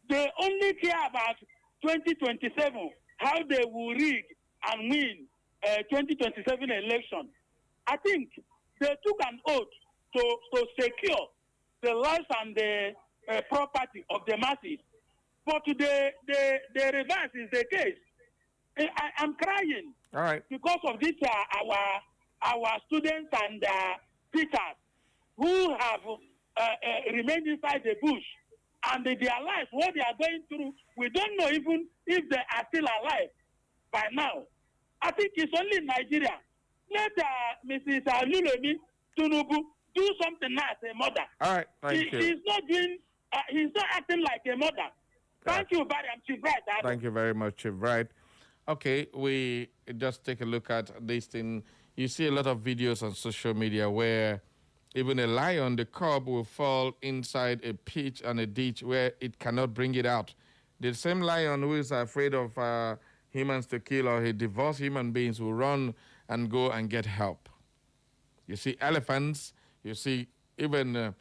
They only care about 2027, how they will rig and win 2027 election. I think they took an oath to secure the lives and the property of the masses. But the reverse is the case. I'm crying. All right. Because of this, our students and teachers who have remained inside the bush and their lives, what they are going through, we don't know even if they are still alive by now. I think it's only Nigeria. Let Mrs. Lulemi TUNUBU do something as a mother. All right. Thank you. He's not doing. He's not acting like a mother. Thank you, Barry. I'm Chief Bright. Thank you very much, Chief Bright. Okay, we just take a look at this thing. You see a lot of videos on social media where even a lion, the cub, will fall inside a pit and a ditch where it cannot bring it out. The same lion who is afraid of humans to kill or he devours human beings will run and go and get help. You see elephants, you see even,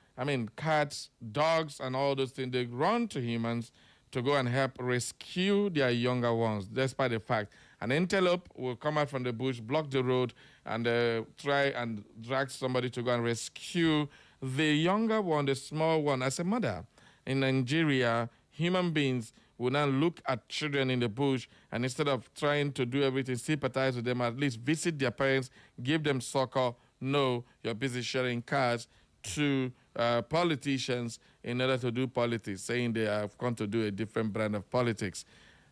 cats, dogs, and all those things. They run to humans to go and help rescue their younger ones, despite the fact an antelope will come out from the bush, block the road, and try and drag somebody to go and rescue the younger one, the small one. As a mother, in Nigeria, human beings will now look at children in the bush, and instead of trying to do everything, sympathize with them, at least visit their parents, give them succor. No, you're busy sharing cards to politicians in order to do politics, saying they have come to do a different brand of politics.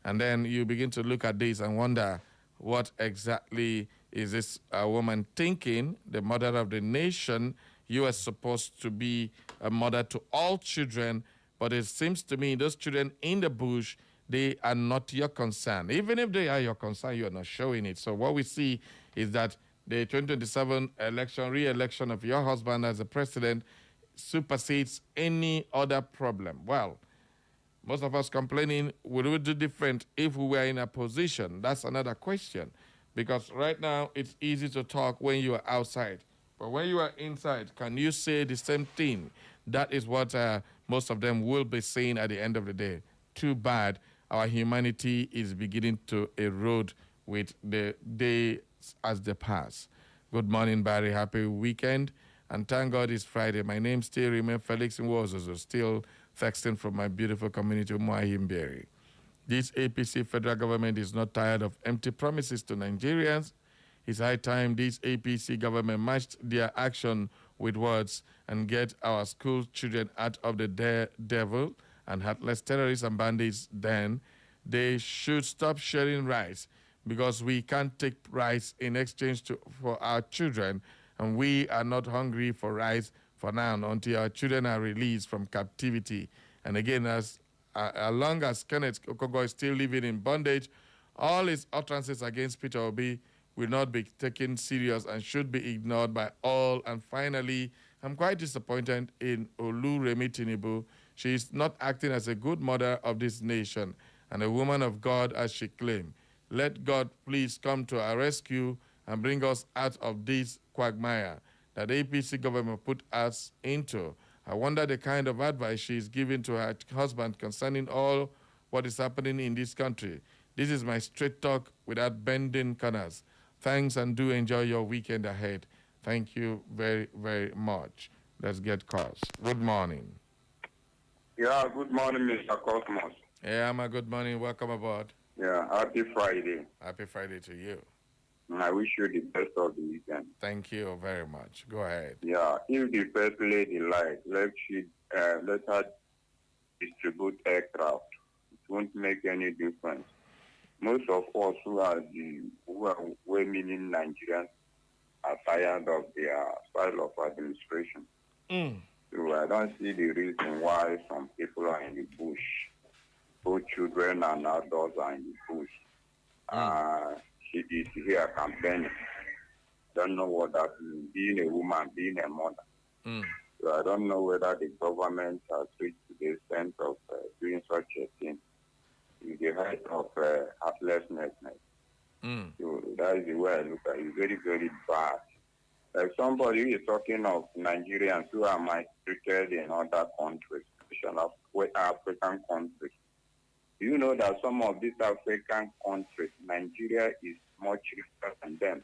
And then you begin to look at this and wonder, what exactly is this woman thinking, the mother of the nation? You are supposed to be a mother to all children, but it seems to me those children in the bush, they are not your concern. Even if they are your concern, you are not showing it. So what we see is that the 2027 election, re-election of your husband as a president supersedes any other problem. Well, most of us complaining, would we do different if we were in a position? That's another question. Because right now, it's easy to talk when you are outside. But when you are inside, can you say the same thing? That is what most of them will be saying at the end of the day. Too bad our humanity is beginning to erode with the days as they pass. Good morning, Barry. Happy weekend. And thank God it's Friday. My name still remains Felix Nwozozo, still texting from my beautiful community, Muahimberry. This APC federal government is not tired of empty promises to Nigerians. It's high time this APC government matched their action with words and get our school children out of the devil and heartless terrorists and bandits. Then they should stop sharing rice, because we can't take rice in exchange for our children, and we are not hungry for rice for now until our children are released from captivity. And again, as long as Kenneth Okogo is still living in bondage, all his utterances against Peter Obi will not be taken serious and should be ignored by all. And finally, I'm quite disappointed in Remi TUNUBU. She is not acting as a good mother of this nation and a woman of God as she claimed. Let God please come to our rescue and bring us out of this quagmire that the APC government put us into. I wonder the kind of advice she is giving to her husband concerning all what is happening in this country. This is my straight talk without bending corners. Thanks, and do enjoy your weekend ahead. Thank you very, very much. Let's get calls. Good morning. Yeah, good morning, Mr. Cosmos. Yeah, Amma, good morning. Welcome aboard. Yeah, happy Friday. Happy Friday to you. And I wish you the best of the weekend. Thank you very much. Go ahead. Yeah, if the first lady likes, let her distribute aircraft. It won't make any difference. Most of us who are women in Nigeria are tired of their style of administration. So I don't see the reason why some people are in the bush. Both children and adults are in the bush. She is here campaigning. Don't know what that means, being a woman, being a mother. So I don't know whether the government has reached to the extent of doing such a thing in the height of heartlessness. So that is the way I look at it. It's very, very bad. Like somebody is talking of Nigerians who are mistreated in other countries, especially African countries. Do you know that some of these African countries, Nigeria is much richer than them?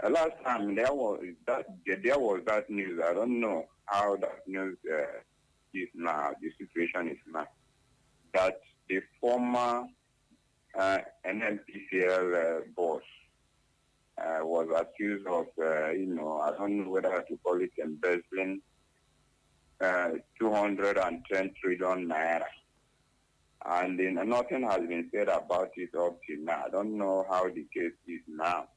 Last time there was that news. I don't know how that news is now. The situation is now that the former NNPCL boss was accused of, I don't know whether to call it embezzling 210 trillion naira. And nothing has been said about it up till now. I don't know how the case is now.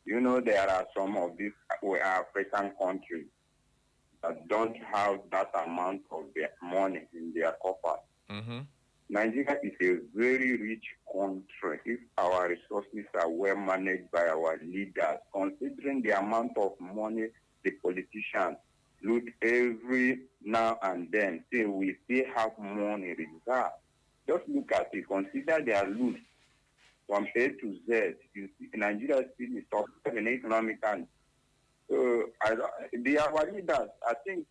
You know, there are some of these African countries that don't have that amount of their money in their coffers. Nigeria is a very rich country if our resources are well managed by our leaders, considering the amount of money the politicians loot every now and then. Say we still have money reserved. Just look at it. Consider their loot from A to Z. You see, Nigeria still is suffering economically. So they are our leaders. I think.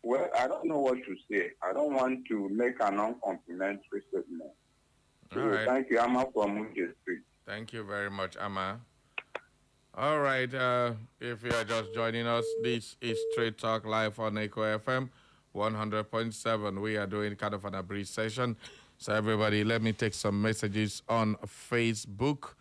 Well, I don't know what to say. I don't want to make an uncomplimentary statement. All right. Thank you, Amma, from Munje Street. Thank you very much, Amma. All right. If you are just joining us, this is Straight Talk Live on Echo FM 100.7. We are doing kind of an abridged session. So, everybody, let me take some messages on Facebook.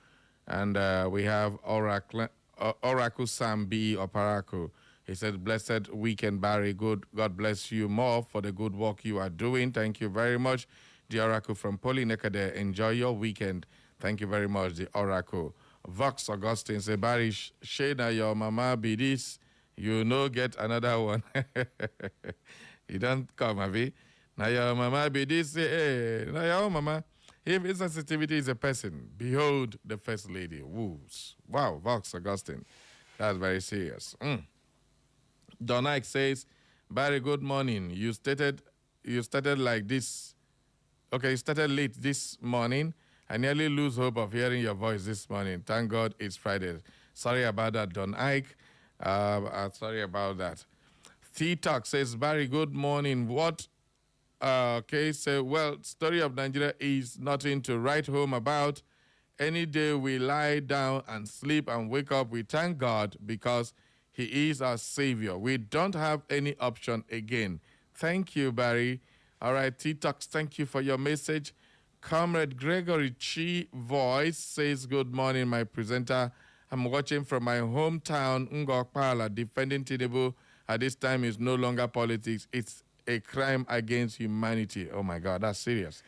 And we have Oracle Sambi Oparaku. He said, blessed weekend, Barry. Good. God bless you more for the good work you are doing. Thank you very much. The Oracle from Polyneca. Enjoy your weekend. Thank you very much, the Oracle. Vox Augustine said, Barry, Shana, your mama be this. You know, get another one. You don't come, Avi. Now your mama be this. Hey, now your mama. If insensitivity is a person, behold the first lady. Woos. Wow, Vox Augustine. That's very serious. Don Ike says, Barry, good morning. You started like this. Okay, you started late this morning. I nearly lose hope of hearing your voice this morning. Thank God it's Friday. Sorry about that, Don Ike. Sorry about that. T-Talk says, Barry, good morning. What? Okay, so, well, story of Nigeria is nothing to write home about. Any day we lie down and sleep and wake up, we thank God because He is our Savior. We don't have any option again. Thank you, Barry. All right, T-Talks, thank you for your message. Comrade Gregory Chi Voice says, good morning, my presenter. I'm watching from my hometown, Ngokpala. Defending TUNUBU at this time is no longer politics. It's a crime against humanity. Oh, my God, that's serious.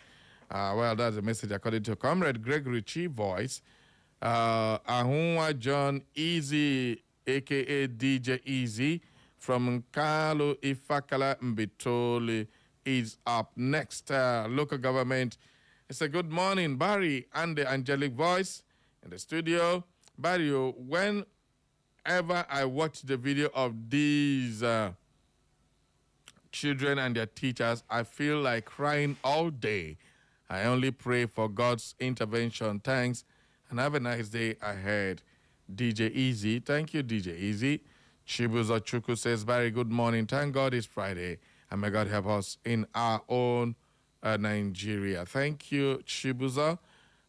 Well, that's the message according to Comrade Gregory Chi Voice. Ahunwa John Easy, a.k.a. DJ Easy, from Nkalo Ifakala Mbitoli, is up next. Local government. It's a good morning, Barry, and the angelic voice in the studio. Barry, whenever I watch the video of these children and their teachers, I feel like crying all day. I only pray for God's intervention. Thanks, and have a nice day ahead. DJ Easy. Thank you, DJ Easy. Chibuzo Chuku says, very good morning. Thank God it's Friday, and may God help us in our own Nigeria. Thank you, Chibuzo.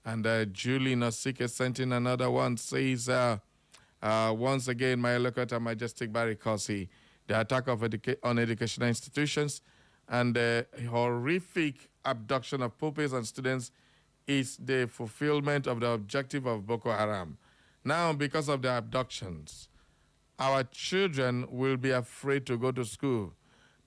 And Julie Nasike sent in another one, says, once again, my local majestic Barry Corsi, the attack of on educational institutions and the horrific abduction of pupils and students is the fulfillment of the objective of Boko Haram. Now, because of the abductions, our children will be afraid to go to school.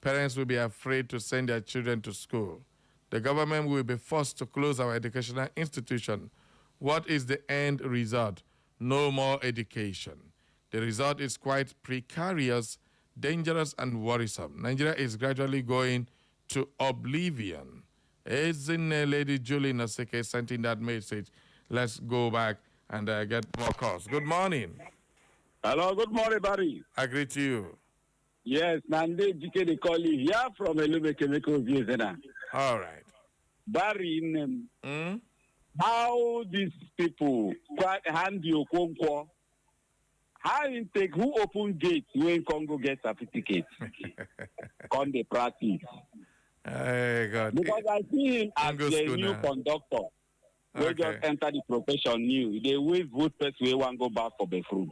Parents will be afraid to send their children to school. The government will be forced to close our educational institution. What is the end result? No more education. The result is quite precarious, dangerous, and worrisome. Nigeria is gradually going to oblivion. Isn't Lady Julie Naseke sent in that message? Let's go back and get more calls. Good morning. Hello, good morning, Barry. I greet you. Yes, Nande Jike they call you here from Elube Chemical Vietnam. All right. Barry, how these people hand you Okonkwo? How you take who open gates when Congo get certificate? Con the practice. Hey, God. Because I see him as the new conductor. We just enter the profession new. They wait vote person we want go back for the fruit.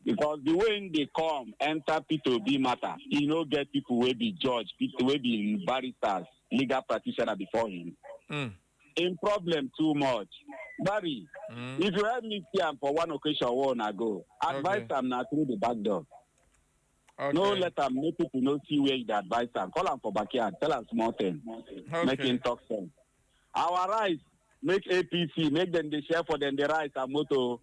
Because the way they come, enter P2B matter, he no get people will be judge, people will be barristers, legal practitioner before him. In problem too much. Barry, if you help me see him for one occasion one ago, advise him now through the back door. No let them make people no see where you advise him. Call him for backyard, tell him small thing. Make him talk sense. Our rights, make APC, make them the share for them the rights and motto.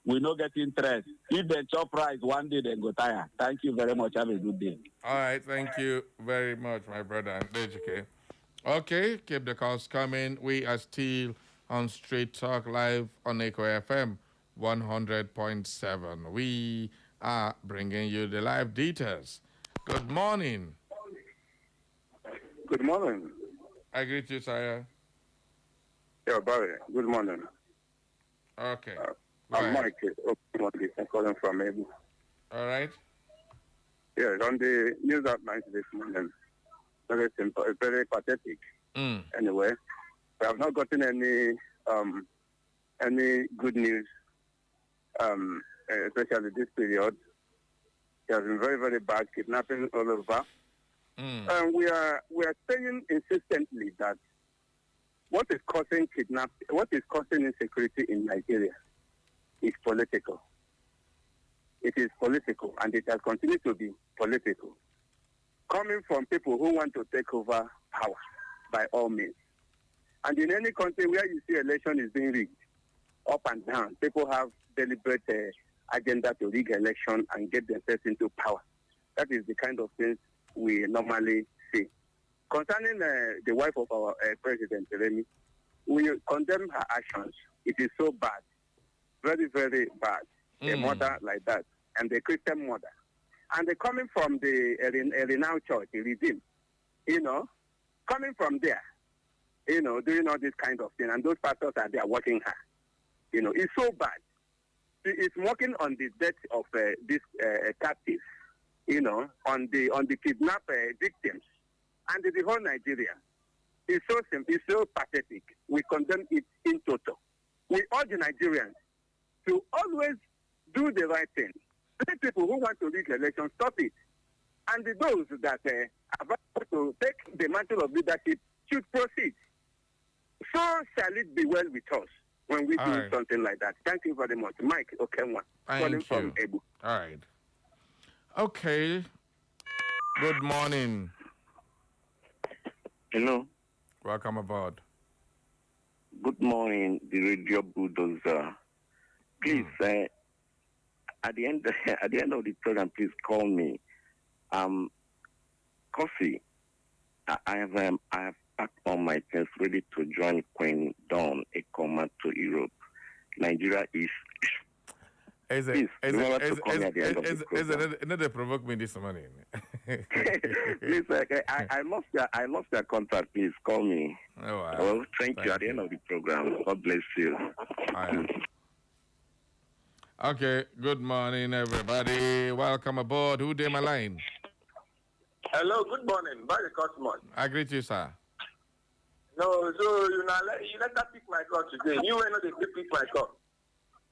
We no get interest. If they chop rice one day, they go tire. Thank you very much. Have a good day. All right. Thank you very much, my brother. Okay. Keep the calls coming. We are still on Straight Talk Live on Echo FM 100.7. We are bringing you the live details. Good morning. Good morning. I greet you, sire. Yeah, Barry. Good morning. Okay. I'm Mike. I'm calling from Ebu. All right. Yes, on the news outlines this morning, very simple, very pathetic. Anyway, we have not gotten any good news, especially this period. It has been very, very bad, kidnapping all over. And we are saying insistently that what is causing insecurity in Nigeria is political. It is political, and it has continued to be political. Coming from people who want to take over power by all means. And in any country where you see election is being rigged, up and down, people have deliberate agenda to rig election and get themselves into power. That is the kind of things we normally see. Concerning the wife of our president, REMI, we condemn her actions. It is so bad. Very, very bad. A mother like that, and a Christian mother. And they're coming from the renowned church, the Redeem, coming from there, doing all this kind of thing. And those pastors are there watching her. It's so bad. It's working on the death of these captives, on the kidnap victims, and the whole Nigeria. It's so simple. It's so pathetic. We condemn it in total. We urge the Nigerians to always do the right thing. The people who want to rig election, stop it. And those that are about to take the mantle of leadership should proceed. So shall it be well with us when we do something like that. Thank you very much. Mike Okenwa, calling from Ebu. All right. Okay. Good morning. Hello. Welcome aboard. Good morning, the radio bulldozer. Please, at the end of the program, please call me. Coffee. I have packed all my things ready to join Queen Dawn Ekoma to Europe. Nigeria is. Please, remember to call me at the end of the program. Not they provoke me this morning. Please, I lost your contact. Please call me. Oh, wow. Well, thank you at the end of the program. God bless you. Okay, good morning, everybody. Welcome aboard. Who dey my line? Hello, good morning. Very Cosmos. I greet you, sir. No, so you let that pick my call today. You ain't know they pick my call.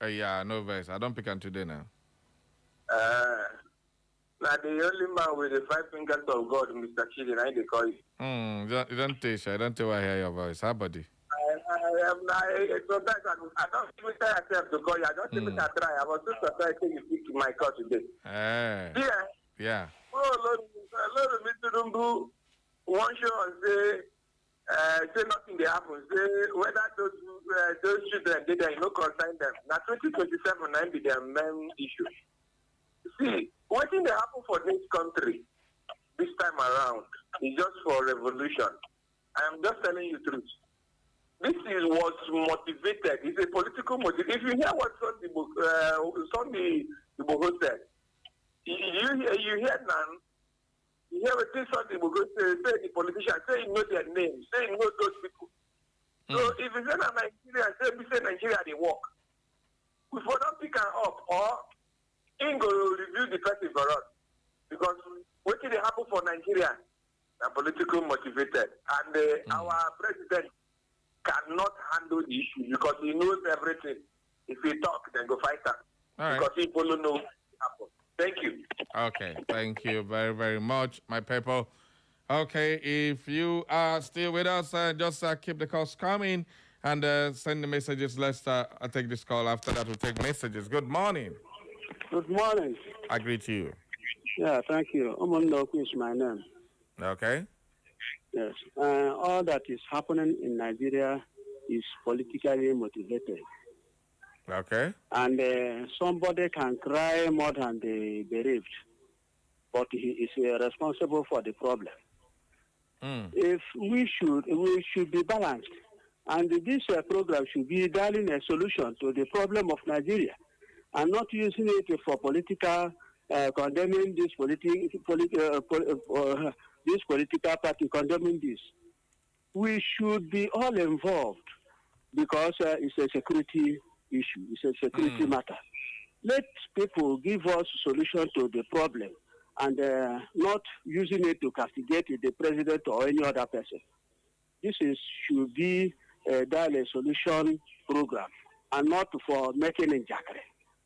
Yeah, no verse. I don't pick on today now. Now the only man with the 5 fingers of God, Mr. Chidi, I they call you. Don't tell you. I don't tell why I hear your voice. How buddy? Sometimes I don't even try myself to call you. I don't even try. I was just surprised you pick my call today. Yeah. Oh, Lord, Mr. Dumbu, one show and say nothing they happen. Say whether those children did they no concern them. Now 2027 might be their main issue. See, what thing they happen for this country this time around is just for revolution. I am just telling you the truth. This is what's motivated. It's a political motive. If you hear what Sunday Igboho said, you hear now. You hear what Sunday Igboho say the politician, say you know their names, say you know those people. So if you say Nigeria, say Nigeria they work. We for don't pick her up or in go review the person for us. Because what did happen for Nigeria? Are political motivated. And our president cannot handle the issue because he knows everything. If he talk, then go fight her. Because people don't know what happened. Thank you. Okay, thank you very, very much, my people. Okay, if you are still with us, just keep the calls coming and send the messages. Let's take this call. After that, we'll take messages. Good morning. Good morning. I greet you. Yeah, thank you. Omondoku is my name. Okay. Yes. All that is happening in Nigeria is politically motivated. Okay. And somebody can cry more than the bereaved, but he is responsible for the problem. If we should be balanced, and this program should be darling a solution to the problem of Nigeria, and not using it for political condemning this political party condemning this. We should be all involved because it's a security issue. It's a security matter. Let people give us solution to the problem and not using it to castigate the president or any other person. This should be a dialogue solution program and not for making a jackery.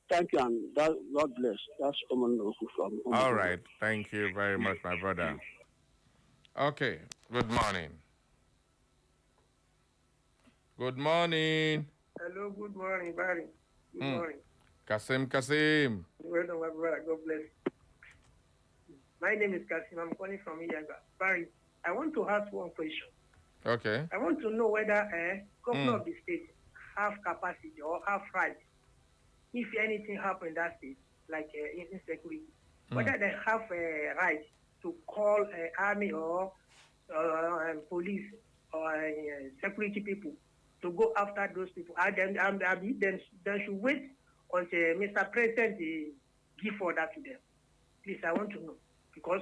Thank you, and God bless. That's Omonoku from Omonoku. All right. Thank you very much, my brother. Okay. Good morning. Good morning. Hello, good morning, Barry. Good morning. Kasim. Well done, my brother. God bless. My name is Kasim. I'm calling from Iyaga. Barry, I want to ask one question. Okay. I want to know whether governor of the state have capacity or have right, if anything happen in that state, like insecurity, whether they have a right to call army or police or security people to go after those people. Then should wait until Mr. President give order to them. Please, I want to know. Because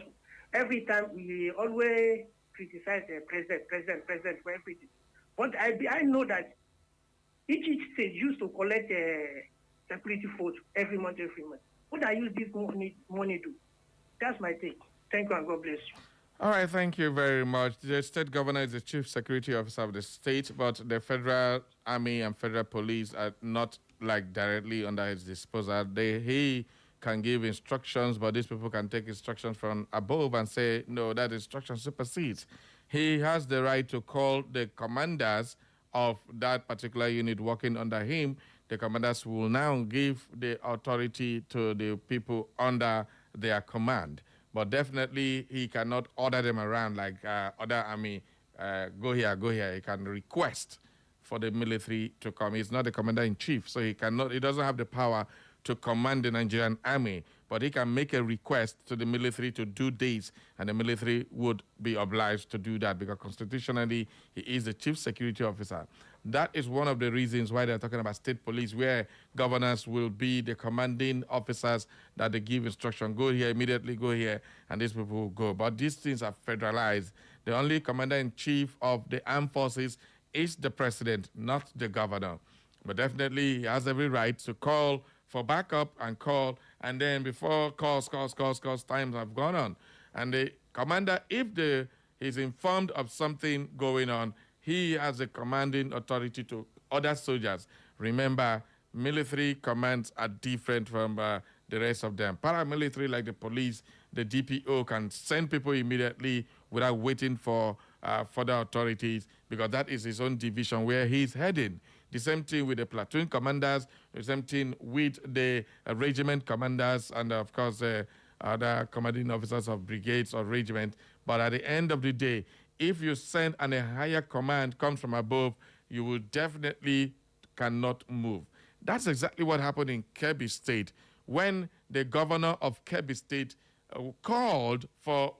every time we always criticize the president for everything. But I know that each state used to collect security force every month. What I use this money to? That's my take. Thank you and God bless you. All right, thank you very much. The state governor is the chief security officer of the state, but the federal army and federal police are not like directly under his disposal. He can give instructions, but these people can take instructions from above and say, no, that instruction supersedes. He has the right to call the commanders of that particular unit working under him. The commanders will now give the authority to the people under their command. But definitely, he cannot order them around like other army, go here. He can request for the military to come. He's not the commander-in-chief, so he doesn't have the power to command the Nigerian army, but he can make a request to the military to do this, and the military would be obliged to do that because constitutionally, he is the chief security officer. That is one of the reasons why they're talking about state police, where governors will be the commanding officers that they give instruction, go here, immediately go here, and these people will go. But these things are federalized. The only commander-in-chief of the armed forces is the president, not the governor. But definitely, he has every right to call for for backup and call, and then before calls, times have gone on. And the commander, if he's informed of something going on, he has a commanding authority to other soldiers. Remember, military commands are different from the rest of them. Paramilitary, like the police, the DPO, can send people immediately without waiting for further authorities, because that is his own division where he's heading. The same thing with the platoon commanders, the same thing with the regiment commanders, and of course other commanding officers of brigades or regiment. But at the end of the day, if you send and a higher command comes from above, you will definitely cannot move. That's exactly what happened in Kebbi State when the governor of Kebbi State called for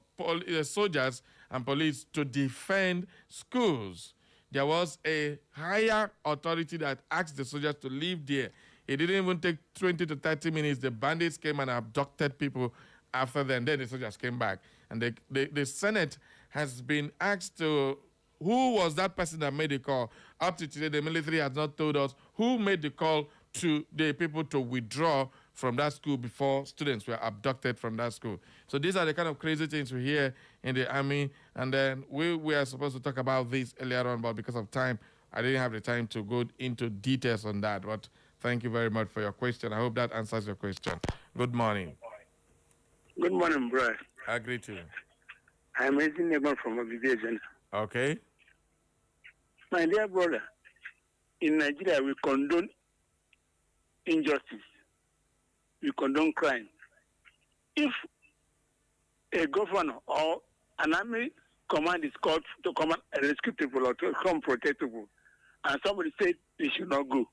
soldiers and police to defend schools. There was a higher authority that asked the soldiers to leave there. It didn't even take 20 to 30 minutes. The bandits came and abducted people after them. Then the soldiers came back. And the Senate has been asked to, who was that person that made the call? Up to today, the military has not told us who made the call to the people to withdraw from that school before students were abducted from that school. So these are the kind of crazy things we hear in the army. And then we were supposed to talk about this earlier on, but because of time, I didn't have the time to go into details on that. But thank you very much for your question. I hope that answers your question. Good morning. Good morning, bro. I agree to you. I'm raising neighbor from Aviation. Okay. My dear brother, in Nigeria, we condone injustice. We condone crime. If a governor or an army command is called to come and rescue people or to come protect people, and somebody said they should not go,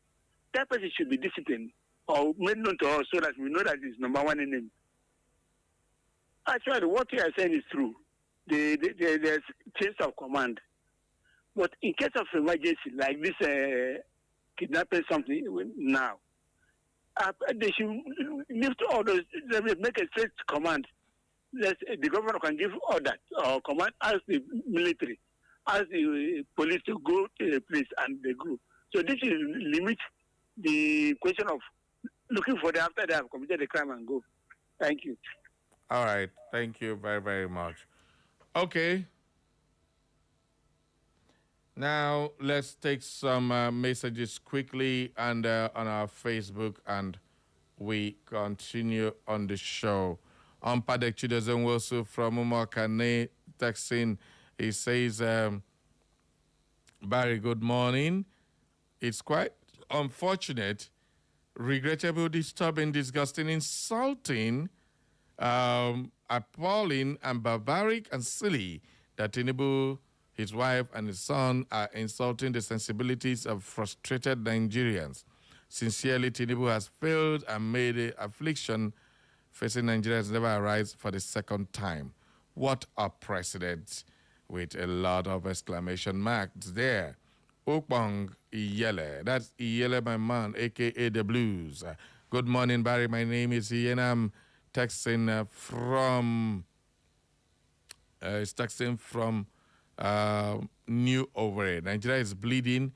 that person should be disciplined or made known to us so that we know that it's number one enemy. Actually, what you are saying is true. There's chains of command. But in case of emergency, like this kidnapping something now, they should lift orders, make a straight command. The governor can give order or command as the military, as the police to go to a place and they go. So this will limit the question of looking for them after they have committed a crime and go. Thank you. All right. Thank you very, very much. Okay. Now, let's take some messages quickly and on our Facebook, and we continue on the show. Padek Chidozenwosu from Umakane texting, he says, Barry, good morning. It's quite unfortunate, regrettable, disturbing, disgusting, insulting, appalling, and barbaric and silly that TUNUBU, his wife, and his son are insulting the sensibilities of frustrated Nigerians. Sincerely, TUNUBU has failed and made the affliction facing Nigerians never arise for the second time. What a precedent, with a lot of exclamation marks there. Okbong Iyele, that's Iyele, my man, a.k.a. The Blues. Good morning, Barry. My name is Ian. I'm texting from New Owerri. Nigeria is bleeding.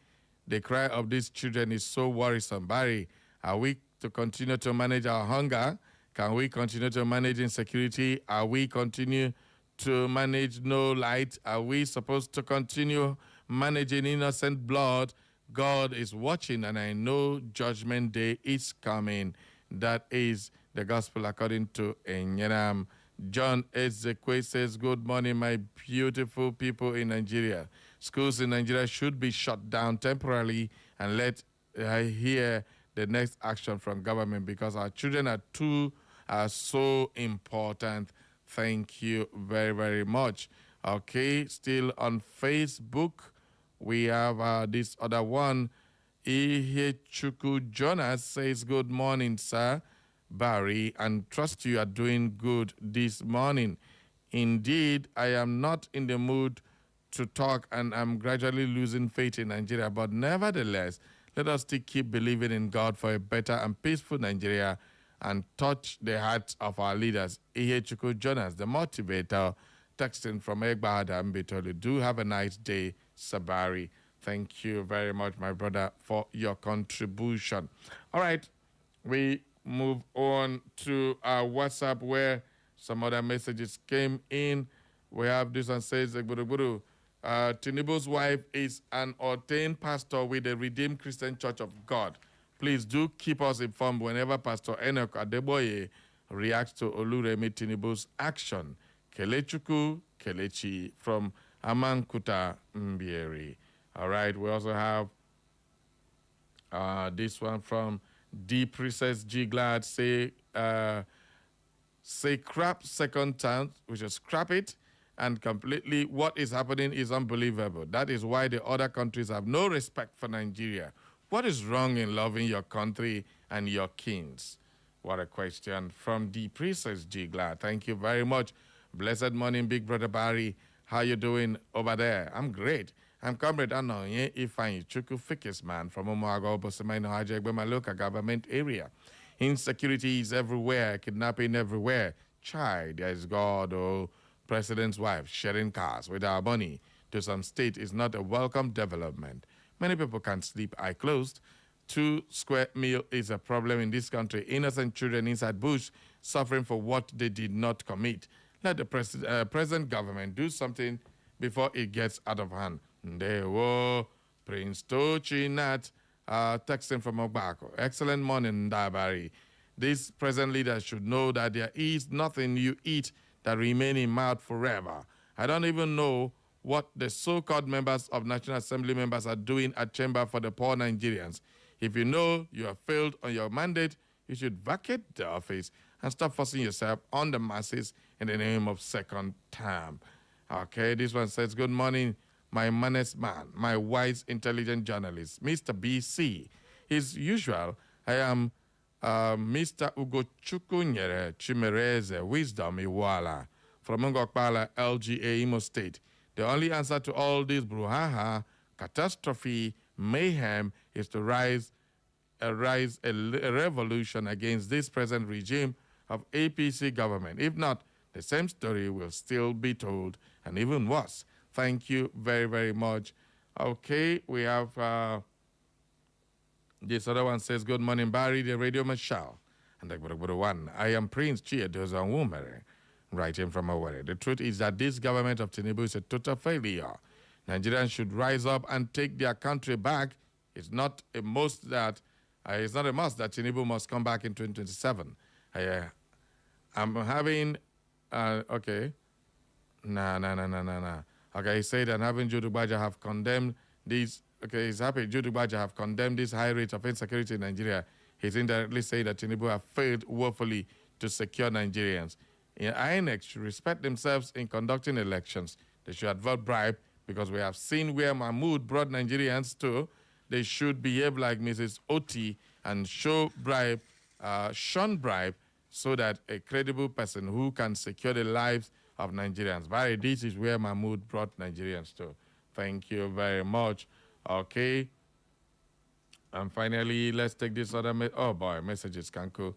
The cry of these children is so worrisome. Barry, are we to continue to manage our hunger? Can we continue to manage insecurity? Are we continue to manage no light? Are we supposed to continue managing innocent blood? God is watching, and I know judgment day is coming. That is the gospel according to Enyeram. John Ezekwe says, good morning, my beautiful people in Nigeria. Schools in Nigeria should be shut down temporarily and let hear the next action from government, because our children are so important. Thank you very, very much. Okay, still on Facebook, we have this other one. Ihechuku Jonas says, good morning, sir. Barry, and trust you are doing good this morning. Indeed, I am not in the mood to talk, and I'm gradually losing faith in Nigeria, but nevertheless, let us still keep believing in God for a better and peaceful Nigeria and touch the hearts of our leaders. Ihechuku Jonas, the motivator, texting from Egbahada Mbitoli. Do have a nice day, Sabari. Thank you very much, my brother, for your contribution. All right, we move on to our WhatsApp where some other messages came in. We have this one says, Tinubu's wife is an ordained pastor with the Redeemed Christian Church of God. Please do keep us informed whenever Pastor Enoch Adeboye reacts to Oluremi Tinubu's action. Kelechuku Kelechi from Amankuta Mbieri. All right, we also have this one from D. Princess G. Glad. Say crap second time, we should scrap it, and completely what is happening is unbelievable. That is why the other countries have no respect for Nigeria. What is wrong in loving your country and your kings? What a question from D. Princess G. Glad. Thank you very much. Blessed morning, Big Brother Barry. How you doing over there? I'm great. I'm Comrade Anoye Ifeanyi Chukwu Fikis man from Omoago, Bosemaino Hajegbe, my local government area. Insecurity is everywhere, kidnapping everywhere. Child, there is God, oh, president's wife sharing cars with our money to some state is not a welcome development. Many people can't sleep eye closed. 2 square meal is a problem in this country. Innocent children inside bush suffering for what they did not commit. Let the present government do something before it gets out of hand. Ndewo, Prince Tochi Nat, texting from Ogbako. Excellent morning, Dabari. These present leaders should know that there is nothing you eat that remain in mouth forever. I don't even know what the so-called members of National Assembly members are doing at Chamber for the Poor Nigerians. If you know you have failed on your mandate, you should vacate the office and stop forcing yourself on the masses in the name of second term. Okay, this one says, good morning, my honest man, my wise, intelligent journalist, Mr. BC. As usual, I am Mr. Ugochukwu Nyere Chimereze Wisdom Iwala from Ngokpala, LGA, Imo State. The only answer to all this brouhaha, catastrophe, mayhem is to rise a revolution against this present regime of APC government. If not, the same story will still be told, and even worse. Thank you very, very much. Okay, we have this other one says, good morning, Barry, the radio Marshal. And the one, I am Prince Chiedoza Wumere, writing from Owerri. The truth is that this government of Tinubu is a total failure. Nigerians should rise up and take their country back. It's not a must that Tinubu must come back in 2027. I'm having, okay. Nah. Okay, he said that having Jude Gbaja have condemned these, okay, he's happy Jude Gbaja have condemned this high rate of insecurity in Nigeria. He's indirectly saying that Tinubu have failed woefully to secure Nigerians. INEC should respect themselves in conducting elections. They should avert bribe, because we have seen where Mahmoud brought Nigerians to. They should behave like Mrs. Oti and shun bribe, so that a credible person who can secure the lives of Nigerians. Barry, this is where Mahmoud brought Nigerians to. Thank you very much. Okay. And finally, let's take this other messages, Kanko.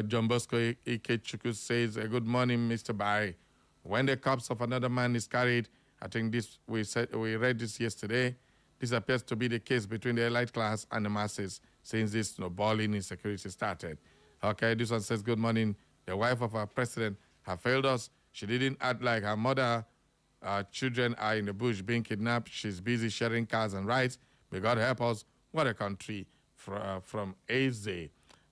John Bosco Ikechuku says, good morning, Mr. Barry. When the corpse of another man is carried, I think this we read this yesterday. This appears to be the case between the elite class and the masses since this snowballing insecurity started. Okay, this one says, good morning. The wife of our president has failed us. She didn't act like her mother. Children are in the bush being kidnapped. She's busy sharing cars and rides. May God help us. What a country. From AZ.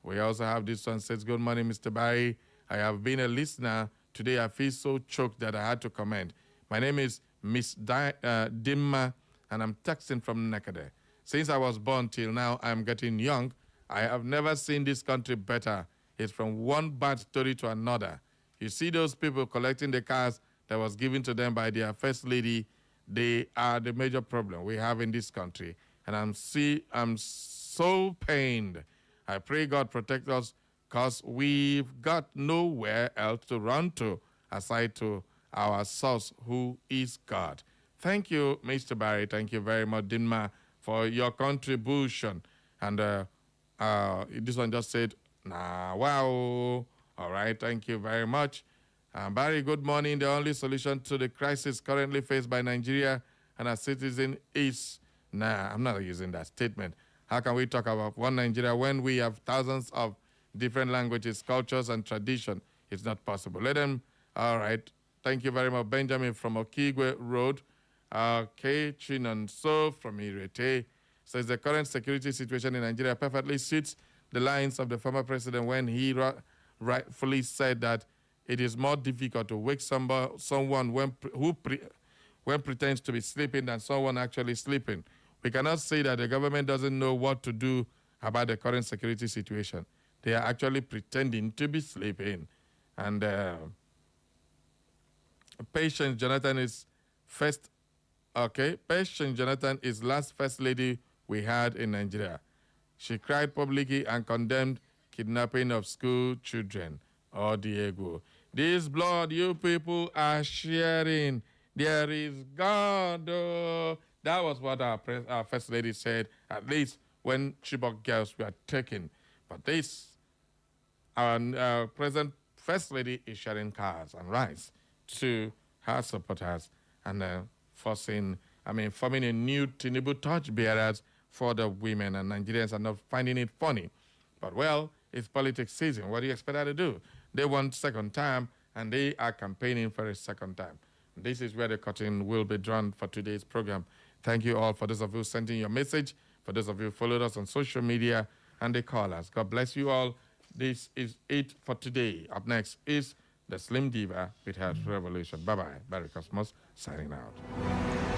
We also have this one says, good morning, Mr. Barry. I have been a listener. Today I feel so choked that I had to comment. My name is Miss Dimma, and I'm texting from Nekede. Since I was born till now, I'm getting young. I have never seen this country better. It's from one bad story to another. You see those people collecting the cars that was given to them by their first lady, they are the major problem we have in this country. And I'm so pained. I pray God protect us, because we've got nowhere else to run to aside to our source, who is God. Thank you, Mr. Barry. Thank you very much, Dinma, for your contribution. And this one just said, nah, wow. All right, thank you very much. Barry, good morning. The only solution to the crisis currently faced by Nigeria and our citizens is, nah, I'm not using that statement. How can we talk about one Nigeria when we have thousands of different languages, cultures, and tradition. It's not possible. Let them, all right. Thank you very much, Benjamin from Okigwe Road. K. Chinonso from Irete says the current security situation in Nigeria perfectly suits the lines of the former president when he rightfully said that it is more difficult to wake someone when pretends to be sleeping than someone actually sleeping. We cannot say that the government doesn't know what to do about the current security situation. They are actually pretending to be sleeping. And Patience Jonathan is first. Okay, Patience Jonathan is last first lady we had in Nigeria. She cried publicly and condemned kidnapping of school children. Oh, Diego. This blood you people are sharing. There is God. Oh. That was what our first lady said, at least when Chibok girls were taken. But this, our present first lady is sharing cars and rice to her supporters and forming a new TUNUBU torchbearers for the women, and Nigerians are not finding it funny. But, well, it's politics season. What do you expect her to do? They want second time, and they are campaigning for a second time. This is where the curtain will be drawn for today's program. Thank you all for those of you sending your message, for those of you who followed us on social media, and the callers. God bless you all. This is it for today. Up next is the Slim Diva with her revolution. Bye-bye. Barry Cosmos signing out.